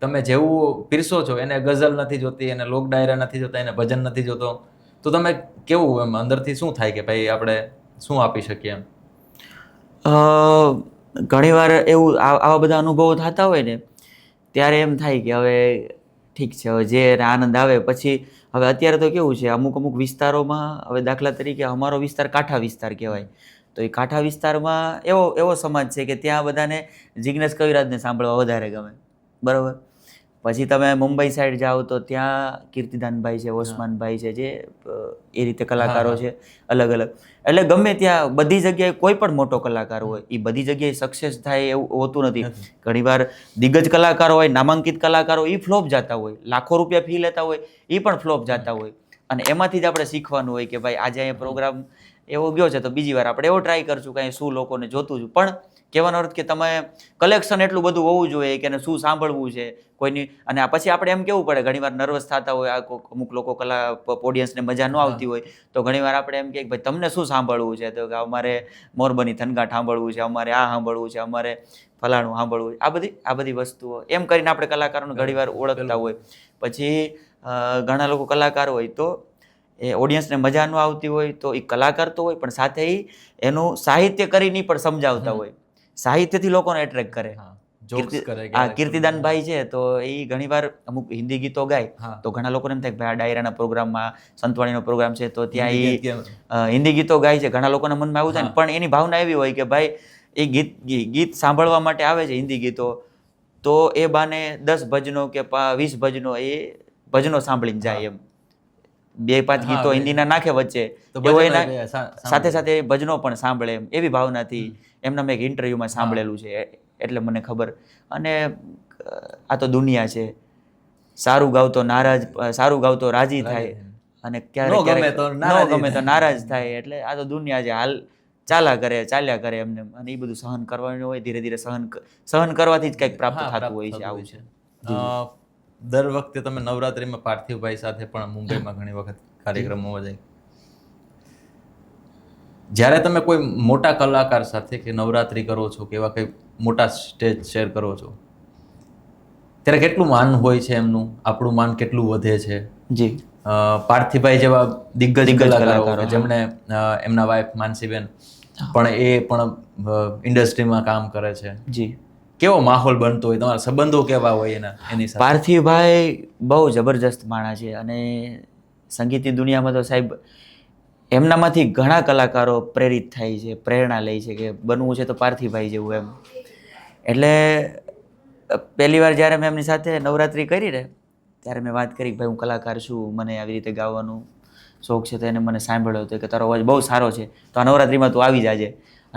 તમે જેવું પીરસો છો એને ગઝલ નથી જોતી, એને લોક ડાયરા નથી જોતા, એને ભજન નથી જોતો, તો તમે કેવું એમ અંદરથી શું થાય કે ભાઈ આપણે શું આપી શકીએ એમ? ઘણીવાર એવું આવા બધા અનુભવો થતા હોય ને ત્યારે એમ થાય કે હવે ઠીક છે, હવે જે આનંદ આવે પછી. હવે અત્યારે તો કેવું છે, અમુક વિસ્તારોમાં, હવે દાખલા તરીકે અમારો વિસ્તાર કાંઠા વિસ્તાર કહેવાય, તો એ કાંઠા વિસ્તારમાં એવો સમાજ છે કે ત્યાં બધાને જિગ્નેશ કવિરાજને સાંભળવા વધારે ગમે, બરાબર. પછી તમે મુંબઈ સાઈડ જાઓ તો ત્યાં કીર્તિદાનભાઈ છે, ઓસમાનભાઈ છે, જે એ રીતે કલાકારો છે અલગ અલગ. એટલે ગમે ત્યાં બધી જગ્યાએ કોઈ પણ મોટો કલાકાર હોય એ બધી જગ્યાએ સક્સેસ થાય એવું હોતું નથી. ઘણીવાર દિગ્ગજ કલાકારો હોય, નામાંકિત કલાકારો એ ફ્લોપ જતા હોય, લાખો રૂપિયા ફી લેતા હોય એ પણ ફ્લોપ જતા હોય. અને એમાંથી જ આપણે શીખવાનું હોય કે ભાઈ આજે અહીંયા પ્રોગ્રામ એવો ગયો છે તો બીજી વાર આપણે એવો ટ્રાય કરશું કાંઈ શું લોકોને જોતું છું. પણ કહેવાનો અર્થ કે તમે કલેક્શન એટલું બધું હોવું જોઈએ કે એને શું સાંભળવું છે કોઈની. અને પછી આપણે એમ કેવું પડે, ઘણીવાર નર્વસ થતા હોય, અમુક લોકો ઓડિયન્સને મજા ન આવતી હોય તો ઘણીવાર આપણે એમ કે ભાઈ તમને શું સાંભળવું છે, તો કે અમારે મોરબની થનગાટ સાંભળવું છે, અમારે આ સાંભળવું છે, અમારે ફલાણું સાંભળવું છે. આ બધી વસ્તુઓ એમ કરીને આપણે કલાકારોને ઘણીવાર ઓળખતા હોય. પછી ઘણા લોકો કલાકાર હોય તો એ ઓડિયન્સને મજા ન આવતી હોય તો એ કલાકાર તો હોય પણ સાથે એનું સાહિત્ય કરીને પણ સમજાવતા હોય, સાહિત્યથી લોકોને એટ્રેક્ટ કરે. કીર્તિદાનભાઈ છે તો એ ઘણીવાર અમુક હિન્દી ગીતો ગાય તો ઘણા લોકોને એમ થાય કે ભાઈ આ ડાયરાના પ્રોગ્રામમાં સંતવાણીનો પ્રોગ્રામ છે તો ત્યાં એ હિન્દી ગીતો ગાય છે, ઘણા લોકોના મનમાં આવું થાય. પણ એની ભાવના એવી હોય કે ભાઈ એ ગીત સાંભળવા માટે આવે છે હિન્દી ગીતો, તો એ બાને 10 ભજનો કે 20 ભજનો એ ભજનો સાંભળીને જાય એમ. 2-5 ગીતો હિન્દીના નાખે વચ્ચે, એવો એના સાથે સાથે ભજનો પણ સાંભળે એમ, એવી ભાવનાથી. એમના મેં એક ઇન્ટરવ્યુમાં સાંભળેલું છે એટલે મને ખબર. અને આ તો દુનિયા છે, સારું ગાવ તો રાજી થાય અને ક્યારેક ન ગમે તો નારાજ થાય. એટલે આ તો દુનિયા છે, હાલ ચાલ્યા કરે એમને. અને એ બધું સહન કરવાનું હોય, ધીરે ધીરે સહન કરવાથી જ કંઈક પ્રાપ્ત થતું હોય છે. આવું છે. દર વખતે તમે નવરાત્રિમાં પાર્થિવભાઈ સાથે પણ મુંબઈમાં ઘણી વખત કાર્યક્રમોમાં જાય, જ્યારે તમે કોઈ મોટા કલાકાર સાથે કે નવરાત્રિ કરો છો કે એવા કંઈ મોટા સ્ટેજ શેર કરો છો ત્યારે કેટલું માન હોય છે એમનું, આપણું માન કેટલું વધે છે? જી, પાર્થિવભાઈ જેવા દિગ્ગજ કલાકારો જેમણે એમના વાઇફ માનસીબેન પણ એ પણ ઇન્ડસ્ટ્રીમાં કામ કરે છે. જી, કેવો માહોલ બનતો હોય, તમારા સંબંધો કેવા હોય એની સાથે? પાર્થિવભાઈ બહુ જબરજસ્ત માણસ છે અને સંગીતની દુનિયામાં તો સાહેબ એમનામાંથી ઘણા કલાકારો પ્રેરિત થાય છે, પ્રેરણા લે છે કે બનવું છે તો પાર્થિવભાઈ જેવું એમ. એટલે પહેલી વાર જ્યારે મેં એમની સાથે નવરાત્રિ કરી ને ત્યારે મેં વાત કરી કે ભાઈ હું કલાકાર છું, મને આવી રીતે ગાવાનું શોખ છે. તો એને મને સાંભળ્યો હતો કે તારો અવાજ બહુ સારો છે, તો આ નવરાત્રિમાં તું આવી જાજે.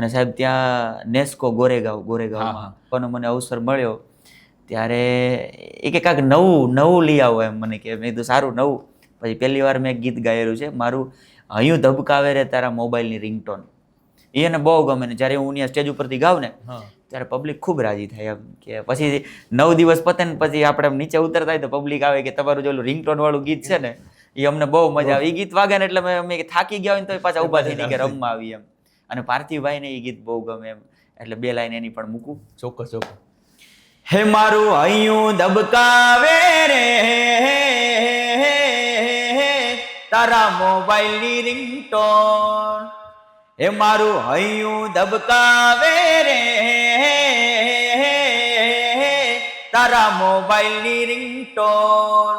અને સાહેબ ત્યાં નેસ્કો ગોરેગાંવમાં પણ મને અવસર મળ્યો ત્યારે એ કે કાંઈક નવું લઈ આવો એમ મને કે. મેં કીધું સારું નવું. પછી પહેલી વાર મેં ગીત ગાયેલું છે મારું હૈયું ધબકાવે રે તારા મોબાઈલની રિંગટોન. એ એને બહુ ગમે ને જ્યારે હું અહીંયા સ્ટેજ ઉપરથી ગાઉં ને ત્યારે પબ્લિક ખૂબ રાજી થાય એમ કે પછી 9 દિવસ પતે ને પછી આપણે નીચે ઉતરતા હોય તો પબ્લિક આવે કે તમારું જે રિંગટોન વાળું ગીત છે ને એ અમને બહુ મજા આવે. એ ગીત વાગે ને એટલે અમે થાકી ગયા હોય ને તો પાછા ઊભા થઈને કે રમવા આવી એમ. અને પાર્થિવભાઈને એ ગીત બહુ ગમે એમ એટલે 2 લાઈન એની પણ મૂકું. ચોક્કસ. હે મારું હૈયું ધબકાવે રે તારા મોબાઈલની રિંગટોન. હે મારું હૈયું ધબકાવે રે તારા મોબાઈલની રિંગટોન.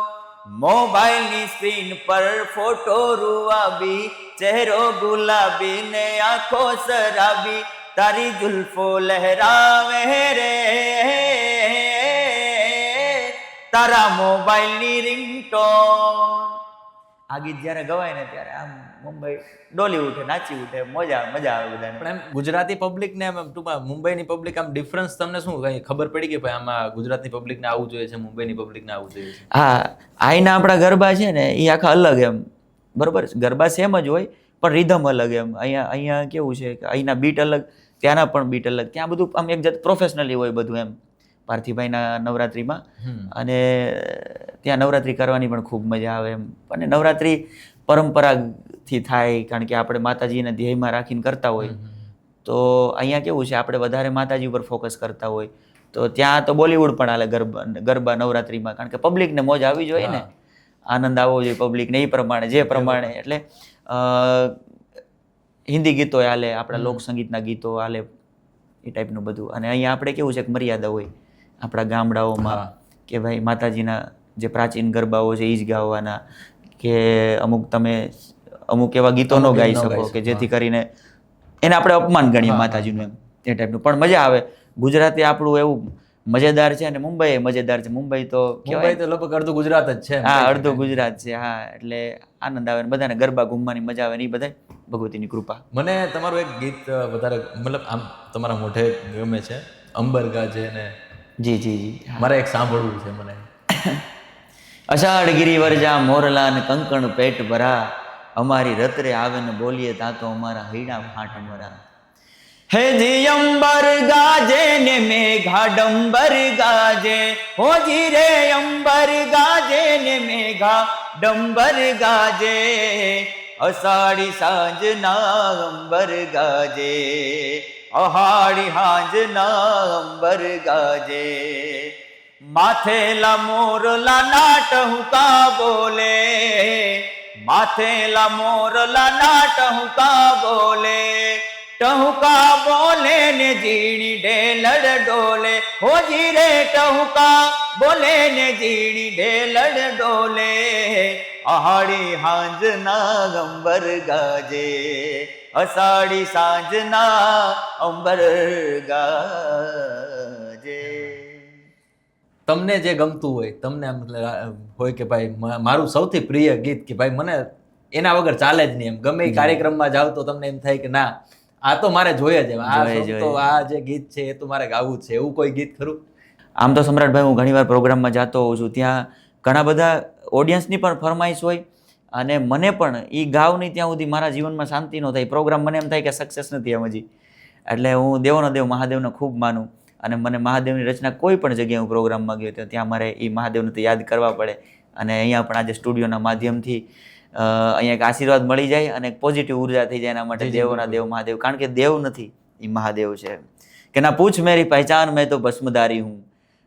મોબાઈલની સ્ક્રીન પર ફોટો રૂવાબી, ચહેરો ગુલાબી ને આંખો શરાબી, તારી જુલ્ફો લહેરાવે રે તારા મોબાઈલની રિંગટોન. આ ગીત જ્યારે ગવાય ને ત્યારે આમ મુંબઈ ડોલી ઉઠે, નાચી ઉઠે, મજા આવે બધાને. પણ એમ ગુજરાતી પબ્લિક ને એમ ટૂંકમાં મુંબઈની પબ્લિક આમ ડિફરન્સ તમને શું કઈ ખબર પડી કે ભાઈ આમાં ગુજરાતની પબ્લિક ને આવું જોઈએ છે, મુંબઈની પબ્લિક ને આવું જોઈએ છે? હા, અહીંના આપણા ગરબા છે ને એ આખા અલગ એમ, બરોબર. ગરબા સેમ જ હોય પણ રિધમ અલગ એમ. અહીંયા કેવું છે કે અહીંના બીટ અલગ, ત્યાંના પણ બીટ અલગ. ત્યાં બધું આમ એક જાત પ્રોફેશનલી હોય બધું એમ પાર્થિવભાઈના નવરાત્રિમાં. અને ત્યાં નવરાત્રિ કરવાની પણ ખૂબ મજા આવે એમ. અને નવરાત્રિ પરંપરાથી થાય કારણ કે આપણે માતાજીને ધ્યેયમાં રાખીને કરતા હોય. તો અહીંયા કેવું છે આપણે વધારે માતાજી ઉપર ફોકસ કરતા હોય. તો ત્યાં તો બોલિવૂડ પણ હાલે ગરબા નવરાત્રિમાં, કારણ કે પબ્લિકને મોજ આવી જોઈએ ને, આનંદ આવવો જોઈએ પબ્લિકને. એ પ્રમાણે જે પ્રમાણે એટલે હિન્દી ગીતો હાલે, આપણા લોકસંગીતના ગીતો હાલે, એ ટાઈપનું બધું. અને અહીંયા આપણે કેવું છે કે મર્યાદા હોય આપણા ગામડાઓમાં કે ભાઈ માતાજીના જે પ્રાચીન ગરબાઓ છે એ જ ગાવાના, કે અમુક એવા ગીતો ન ગાઈ શકો કે જેથી કરીને એને આપણે અપમાન ગણીએ માતાજીનું એમ, એ ટાઈપનું. પણ મજા આવે. ગુજરાતી આપણું એવું મજેદાર છે અને મુંબઈ મજેદાર છે. મુંબઈ તો લગભગ અડધું ગુજરાત જ છે. હા, અડધું ગુજરાત છે. હા, એટલે આનંદ આવે ને બધાને ગરબા ઘૂમવાની મજા આવે ને એ બધા ભગવતીની કૃપા. મને તમારું એક ગીત વધારે મતલબ આમ તમારા મોઢે ગમે છે, અંબર ગાજે ને. જી મારે એક સાંભળવું છે મને. અષાઢ ગિરી વરજા મોરલા ને કંકણ પેટ ભરા, અમારી રતરે આવે ને બોલીએ તા તો અમારા હૈડા ફાટ મરા. હે જી અંબર ગાજે ને મેઘા ડંબર ગાજે, હોજી રે અંબર ગાજે ને મેઘા ડંબર ગાજે, અષાઢી સાંજના અંબર ગાજે, અહાડી હાંજના અંબર ગાજે, માથેલા મોરલા નાટ હુકા બોલે, માથેલા મોરલા નાટ હુકા બોલે, ટહુકા બોલે ને ઝીણી ઢેલડ ડોલે, હોજી રે ટહુકા બોલે ને ઝીણી ઢેલડ ડોલે, અહાડી હાંજના અંબર ગાજે, અષાઢી સાંજના અંબર ગાજે. તમને જે ગમતું હોય, તમને આમ હોય કે ભાઈ મારું સૌથી પ્રિય ગીત, કે ભાઈ મને એના વગર ચાલે જ નહીં એમ, ગમે એ કાર્યક્રમમાં જાવ તો તમને એમ થાય કે ના આ તો મારે જોઈએ જ એમ, આ જે ગીત છે એ તો મારે ગાવું જ છે, એવું કોઈ ગીત ખરું? આમ તો સમ્રાટભાઈ હું ઘણીવાર પ્રોગ્રામમાં જતો હોઉં છું, ત્યાં ઘણા બધા ઓડિયન્સની પણ ફરમાઈશ હોય અને મને પણ એ ગાવ નહીં ત્યાં સુધી મારા જીવનમાં શાંતિ ન થાય. પ્રોગ્રામ મને એમ થાય કે સક્સેસ નથી એમ હજી. એટલે હું દેવનો દેવ મહાદેવને ખૂબ માનું અને મને મહાદેવની રચના કોઈ પણ જગ્યાએ હું પ્રોગ્રામમાં ગયો તો ત્યાં મારે એ મહાદેવને તો યાદ કરવા પડે. અને અહીંયા પણ આજે સ્ટુડિયોના માધ્યમથી અહીંયા એક આશીર્વાદ મળી જાય અને એક પોઝિટિવ ઉર્જા થઈ જાય એના માટે દેવોના દેવ મહાદેવ. કારણ કે દેવ નથી, એ મહાદેવ છે. કે ના પૂછ મેરી પહેચાન મેં તો ભસ્મધારી હું,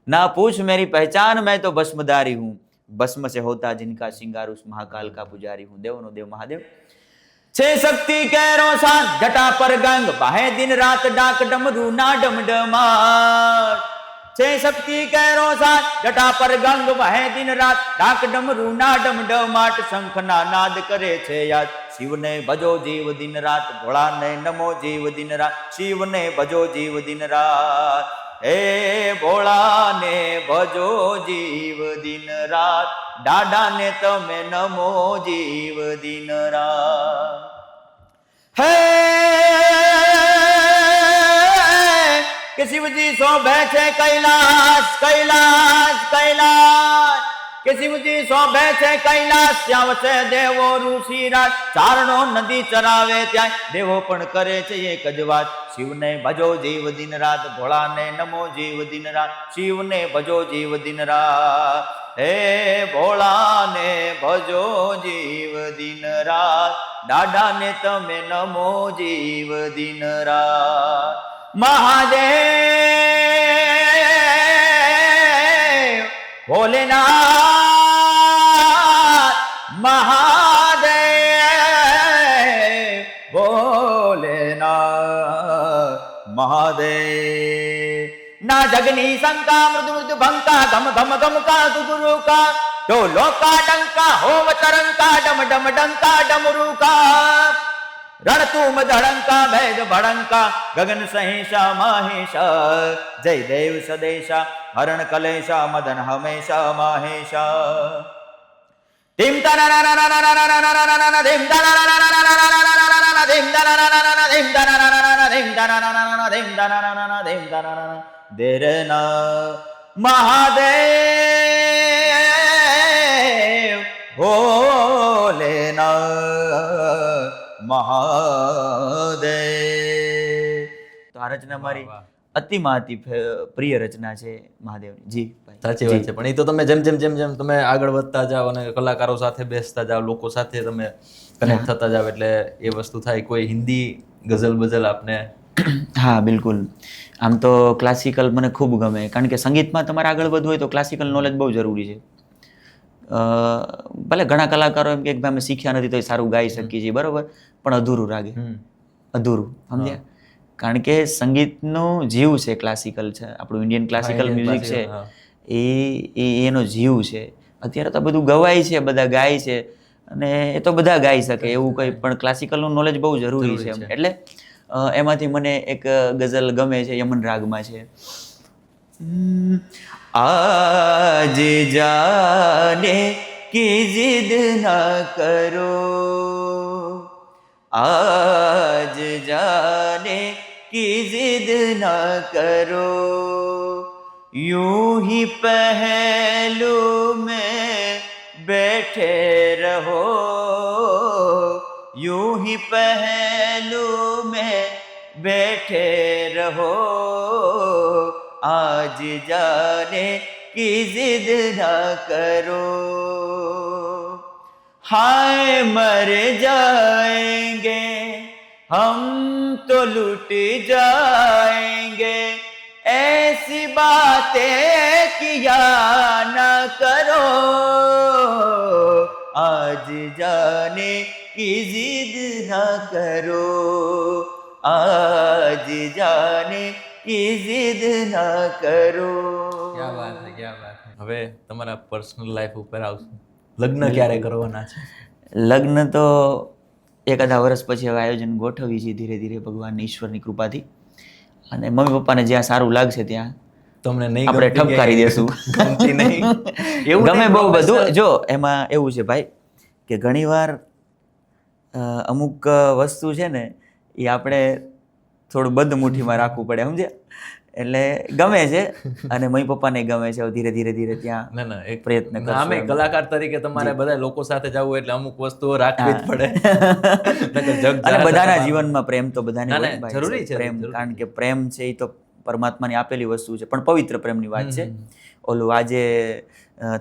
ના પૂછ મેરી પહેચાન મેં તો ભસ્મધારી હું, ભસ્મ से होता जिनका श्रृंगार उस महाकाल का पुजारी हूँ. देवनो देव महादेव छे शक्ति कैरो साथ जटा पर गंग बाहे दिन रात डाक डमरू ना डमडमाट. छे शक्ति कैरो साथ जटा पर गंग बाहे दिन रात डाक डमरू ना डमडमाट. शंख ना नाद करे छे याद शिव ने भजो जीव दिन रात, भोला ने नमो जीव दिन रात, शिव ने भजो जीव दिन रात. हे भोला ने भजो जीव दिन रात, डाडा ने तमे नमो जीव दिन रात. हे કે શિવજી શોભે છે કૈલાસ કૈલાસ કૈલાસ, કે શિવજી શોભે છે કૈલાસ, ત્યાં વસે દેવો ઋષિરાજ, ચારણો નદી ચરાવે ત્યાં દેવો પણ કરે છે એક જ વાત, શિવને ભજો જીવ દિન રાત, ભોળાને નમો જીવ દિન રાત, શિવને ભજો જીવ દિન રાત, હે ભોળાને ભજો જીવ દિન રાત, દાદાને તમે નમો જીવ દિન રાત. મહાદેવ ભોલેનાથ, મહાદેવ ભોલેનાથ, મહાદેવ ના જગની શંકા, મૃદુ મૃદુ ભંકા, ગમ ગમ ગમકા ગુરુકા, ઢોલોકા ડંકા, હોમ તરંકા, ડમ ડમ ડંકા ડમરુકા, રણતુમ ધડંકા, ભેદ ભડંકા, ગગન સહિષા મહેશા, જય દેવ સદેશા, હરણ કલેશા, મદન હમેશા મહેશા. ધિમ તનાના ધિમ તનાના ધિમ તનાના ધિમ તનાના ધિમ તનાના ધિમ તનાના ધિમ તનાના દેરના. મહાદેવ ભોલેનાથ, મહાદેવ. તો આ રચના મારી અતિમાં અતિ પ્રિય રચના છે મહાદેવની. જી ભાઈ, સાચી વાત છે. પણ એ તો તમે જેમ જેમ જેમ જેમ તમે આગળ વધતા જાઓ અને કલાકારો સાથે બેસતા જાઓ, લોકો સાથે તમે કનેક્ટ થતા જાઓ, એટલે એ વસ્તુ થાય. કોઈ હિન્દી ગઝલ બઝલ આપને? હા બિલકુલ. આમ તો ક્લાસિકલ મને ખૂબ ગમે, કારણ કે સંગીતમાં તમારે આગળ વધવું હોય તો ક્લાસિકલ નોલેજ બહુ જરૂરી છે. ભલે ઘણા કલાકારો એમ કે ભાઈ અમે શીખ્યા નથી તો સારું ગાઈ શકીએ છીએ, બરોબર, પણ અધૂરું લાગે, અધૂરું, સમજ્યા? કારણ કે સંગીતનો જીવ છે ક્લાસિકલ છે, આપણું ઇન્ડિયન ક્લાસિકલ મ્યુઝિક છે, એ એનો જીવ છે. અત્યારે તો બધું ગવાય છે, બધા ગાય છે, અને એ તો બધા ગાઈ શકે એવું કંઈ, પણ ક્લાસિકલનું નોલેજ બહુ જરૂરી છે. એટલે એમાંથી મને એક ગઝલ ગમે છે, યમન રાગમાં છે. આજ જાને કી જિદ ના કરો, आज जाने की जिद न करो, यूं ही पहलू में बैठे रहो, यूं ही पहलू में बैठे रहो, आज जाने की जिद न करो, हाय मर जाएंगे हम तो लुट जाएंगे, ऐसी बातें किया न करो, आज जाने की जिद न करो, आज जाने की जिद ન કરો. ક્યા વાત છે, ક્યા વાત છે. હવે તમારા પર્સનલ લાઈફ ઉપર આવશું. લગ્ન ક્યારે કરવાના છે? લગ્ન તો એકાદા વર્ષ પછી હવે આયોજન ગોઠવી છે ધીરે ધીરે ભગવાન ઈશ્વરની કૃપાથી, અને મમ્મી પપ્પાને જ્યાં સારું લાગશે ત્યાં તમને નહીં આપણે ઠપકારી દેશું. એવું ગમે બહુ બધું. જો એમાં એવું છે ભાઈ કે ઘણીવાર અમુક વસ્તુ છે ને એ આપણે થોડું બંધ મુઠ્ઠીમાં રાખવું પડે, સમજ્યા? એટલે ગમે છે અને મમ્મી પપ્પાને ગમે છે. ધીરે ધીરે ધીરે ત્યાં ના ના એક પ્રયત્ન કરશું. આમે કલાકાર તરીકે તમારે બધા લોકો સાથે જવું એટલે અમુક વસ્તુઓ રાખવી જ પડે. અને બધાના જીવનમાં પ્રેમ તો બધાને ના, હોય ના, ભાઈ. જરૂરી છે, પ્રેમ, જરૂરી કારણ કે પ્રેમ છે એ તો પરમાત્માની આપેલી વસ્તુ છે, પણ પવિત્ર પ્રેમની વાત છે. ઓલું આજે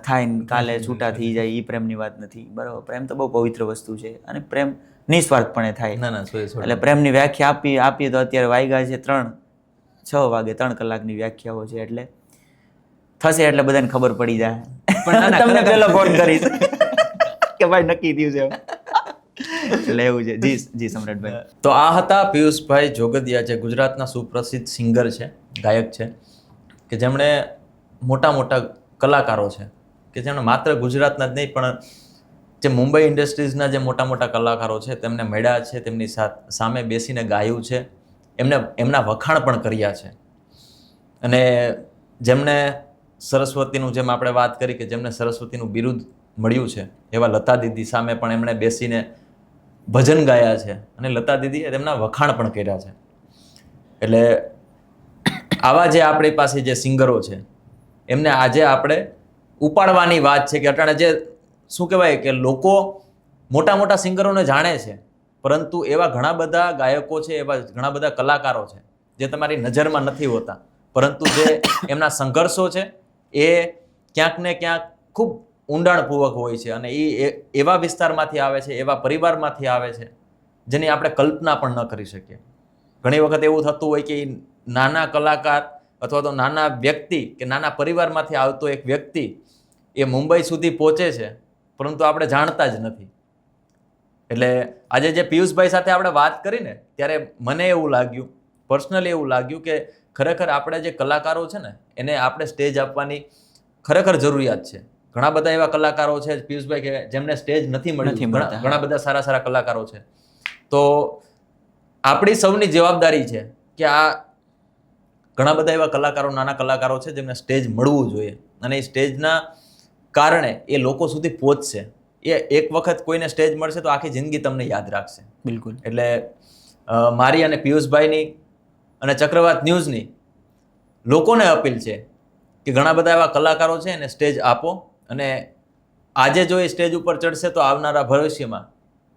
થાય ને કાલે છૂટા થઈ જાય એ પ્રેમની વાત નથી, બરાબર? પ્રેમ તો બહુ પવિત્ર વસ્તુ છે, અને પ્રેમ નિસ્વાર્થપણે થાય. ના ના એટલે પ્રેમની વ્યાખ્યા આપીએ તો અત્યારે વાગ્યા છે 6 વાગે, 3 કલાકની વ્યાખ્યાઓ છે, એટલે થશે એટલે બધાને ખબર પડી જાય. પણ તમને પેલો ફોન કરીશ કે ભાઈ નક્કી થયું છે એટલે એવું છે. જી જી સમ્રાટભાઈ. તો આ હતા પિયુષભાઈ જોગદિયા, જે ગુજરાતના સુપ્રસિદ્ધ સિંગર છે, ગાયક છે, કે જેમણે મોટા મોટા કલાકારો છે, કે જેમણે માત્ર ગુજરાતના જ નહીં પણ જે મુંબઈ ઇન્ડસ્ટ્રીઝના જે મોટા મોટા કલાકારો છે તેમને મળ્યા છે, તેમની સામે બેસીને ગાયું છે, એમના વખાણ પણ કર્યા છે. અને જેમને સરસ્વતીનું, જેમ આપણે વાત કરી કે જેમને સરસ્વતીનું બિરુદ મળ્યું છે, એવા લતા દીદી સામે પણ એમણે બેસીને ભજન ગાયા છે, અને લતા દીદીએ તેમના વખાણ પણ કર્યા છે. એટલે આવા જે આપણી પાસે જે સિંગરો છે એમને આજે આપણે ઉપાડવાની વાત છે કે અટાણે જે શું કહેવાય કે લોકો મોટા મોટા સિંગરોને જાણે છે, પરંતુ એવા ઘણા બધા ગાયકો છે, એવા ઘણા બધા કલાકારો છે જે તમારી નજરમાં નથી હોતા, પરંતુ જે એમના સંઘર્ષો છે એ ક્યાંક ને ક્યાંક ખૂબ ઊંડાણપૂર્વક હોય છે, અને એ એવા વિસ્તારમાંથી આવે છે, એવા પરિવારમાંથી આવે છે જેની આપણે કલ્પના પણ ન કરી શકીએ. ઘણી વખત એવું થતું હોય કે નાના કલાકાર અથવા તો નાના વ્યક્તિ કે નાના પરિવારમાંથી આવતો એક વ્યક્તિ એ મુંબઈ સુધી પહોંચે છે, પરંતુ આપણે જાણતા જ નથી. એટલે આજે જે પિયુષભાઈ સાથે આપણે વાત કરીને ત્યારે મને એવું લાગ્યું, પર્સનલી એવું લાગ્યું કે ખરેખર આપણે જે કલાકારો છે ને એને આપણે સ્ટેજ આપવાની ખરેખર જરૂરિયાત છે. ઘણા બધા એવા કલાકારો છે પિયુષભાઈ કે જેમને સ્ટેજ નથી મળતી, ઘણા બધા સારા સારા કલાકારો છે. તો આપણી સૌની જવાબદારી છે કે આ ઘણા બધા એવા કલાકારો, નાના કલાકારો છે જેમને સ્ટેજ મળવું જોઈએ, અને એ સ્ટેજના કારણે એ લોકો સુધી પહોંચશે. એ એક વખત કોઈને સ્ટેજ મળશે તો આખી જિંદગી તમને યાદ રાખશે. બિલકુલ. એટલે મારી અને પિયુષભાઈની અને ચક્રવાત ન્યૂઝની લોકોને અપીલ છે કે ઘણા બધા એવા કલાકારો છે એને સ્ટેજ આપો, અને આજે જો એ સ્ટેજ ઉપર ચડશે તો આવનારા ભવિષ્યમાં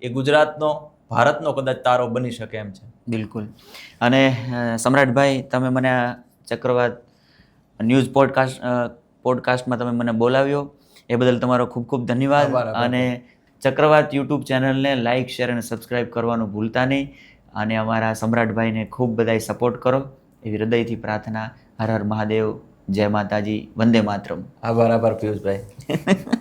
એ ગુજરાતનો, ભારતનો કદાચ તારો બની શકે એમ છે. બિલકુલ. અને સમ્રાટભાઈ, તમે મને આ ચક્રવાત ન્યૂઝ પોડકાસ્ટમાં તમે મને બોલાવ્યો એ બદલ તમારો ખૂબ ખૂબ ધન્યવાદ. અને ચક્રવાત યુટ્યુબ ચેનલને લાઇક, શેર અને સબસ્ક્રાઈબ કરવાનું ભૂલતા નહીં, અને અમારા સમ્રાટભાઈને ખૂબ બધાય સપોર્ટ કરો એવી હૃદયથી પ્રાર્થના. હર હર મહાદેવ, જય માતાજી, વંદે માતરમ. આભાર પિયુષભાઈ.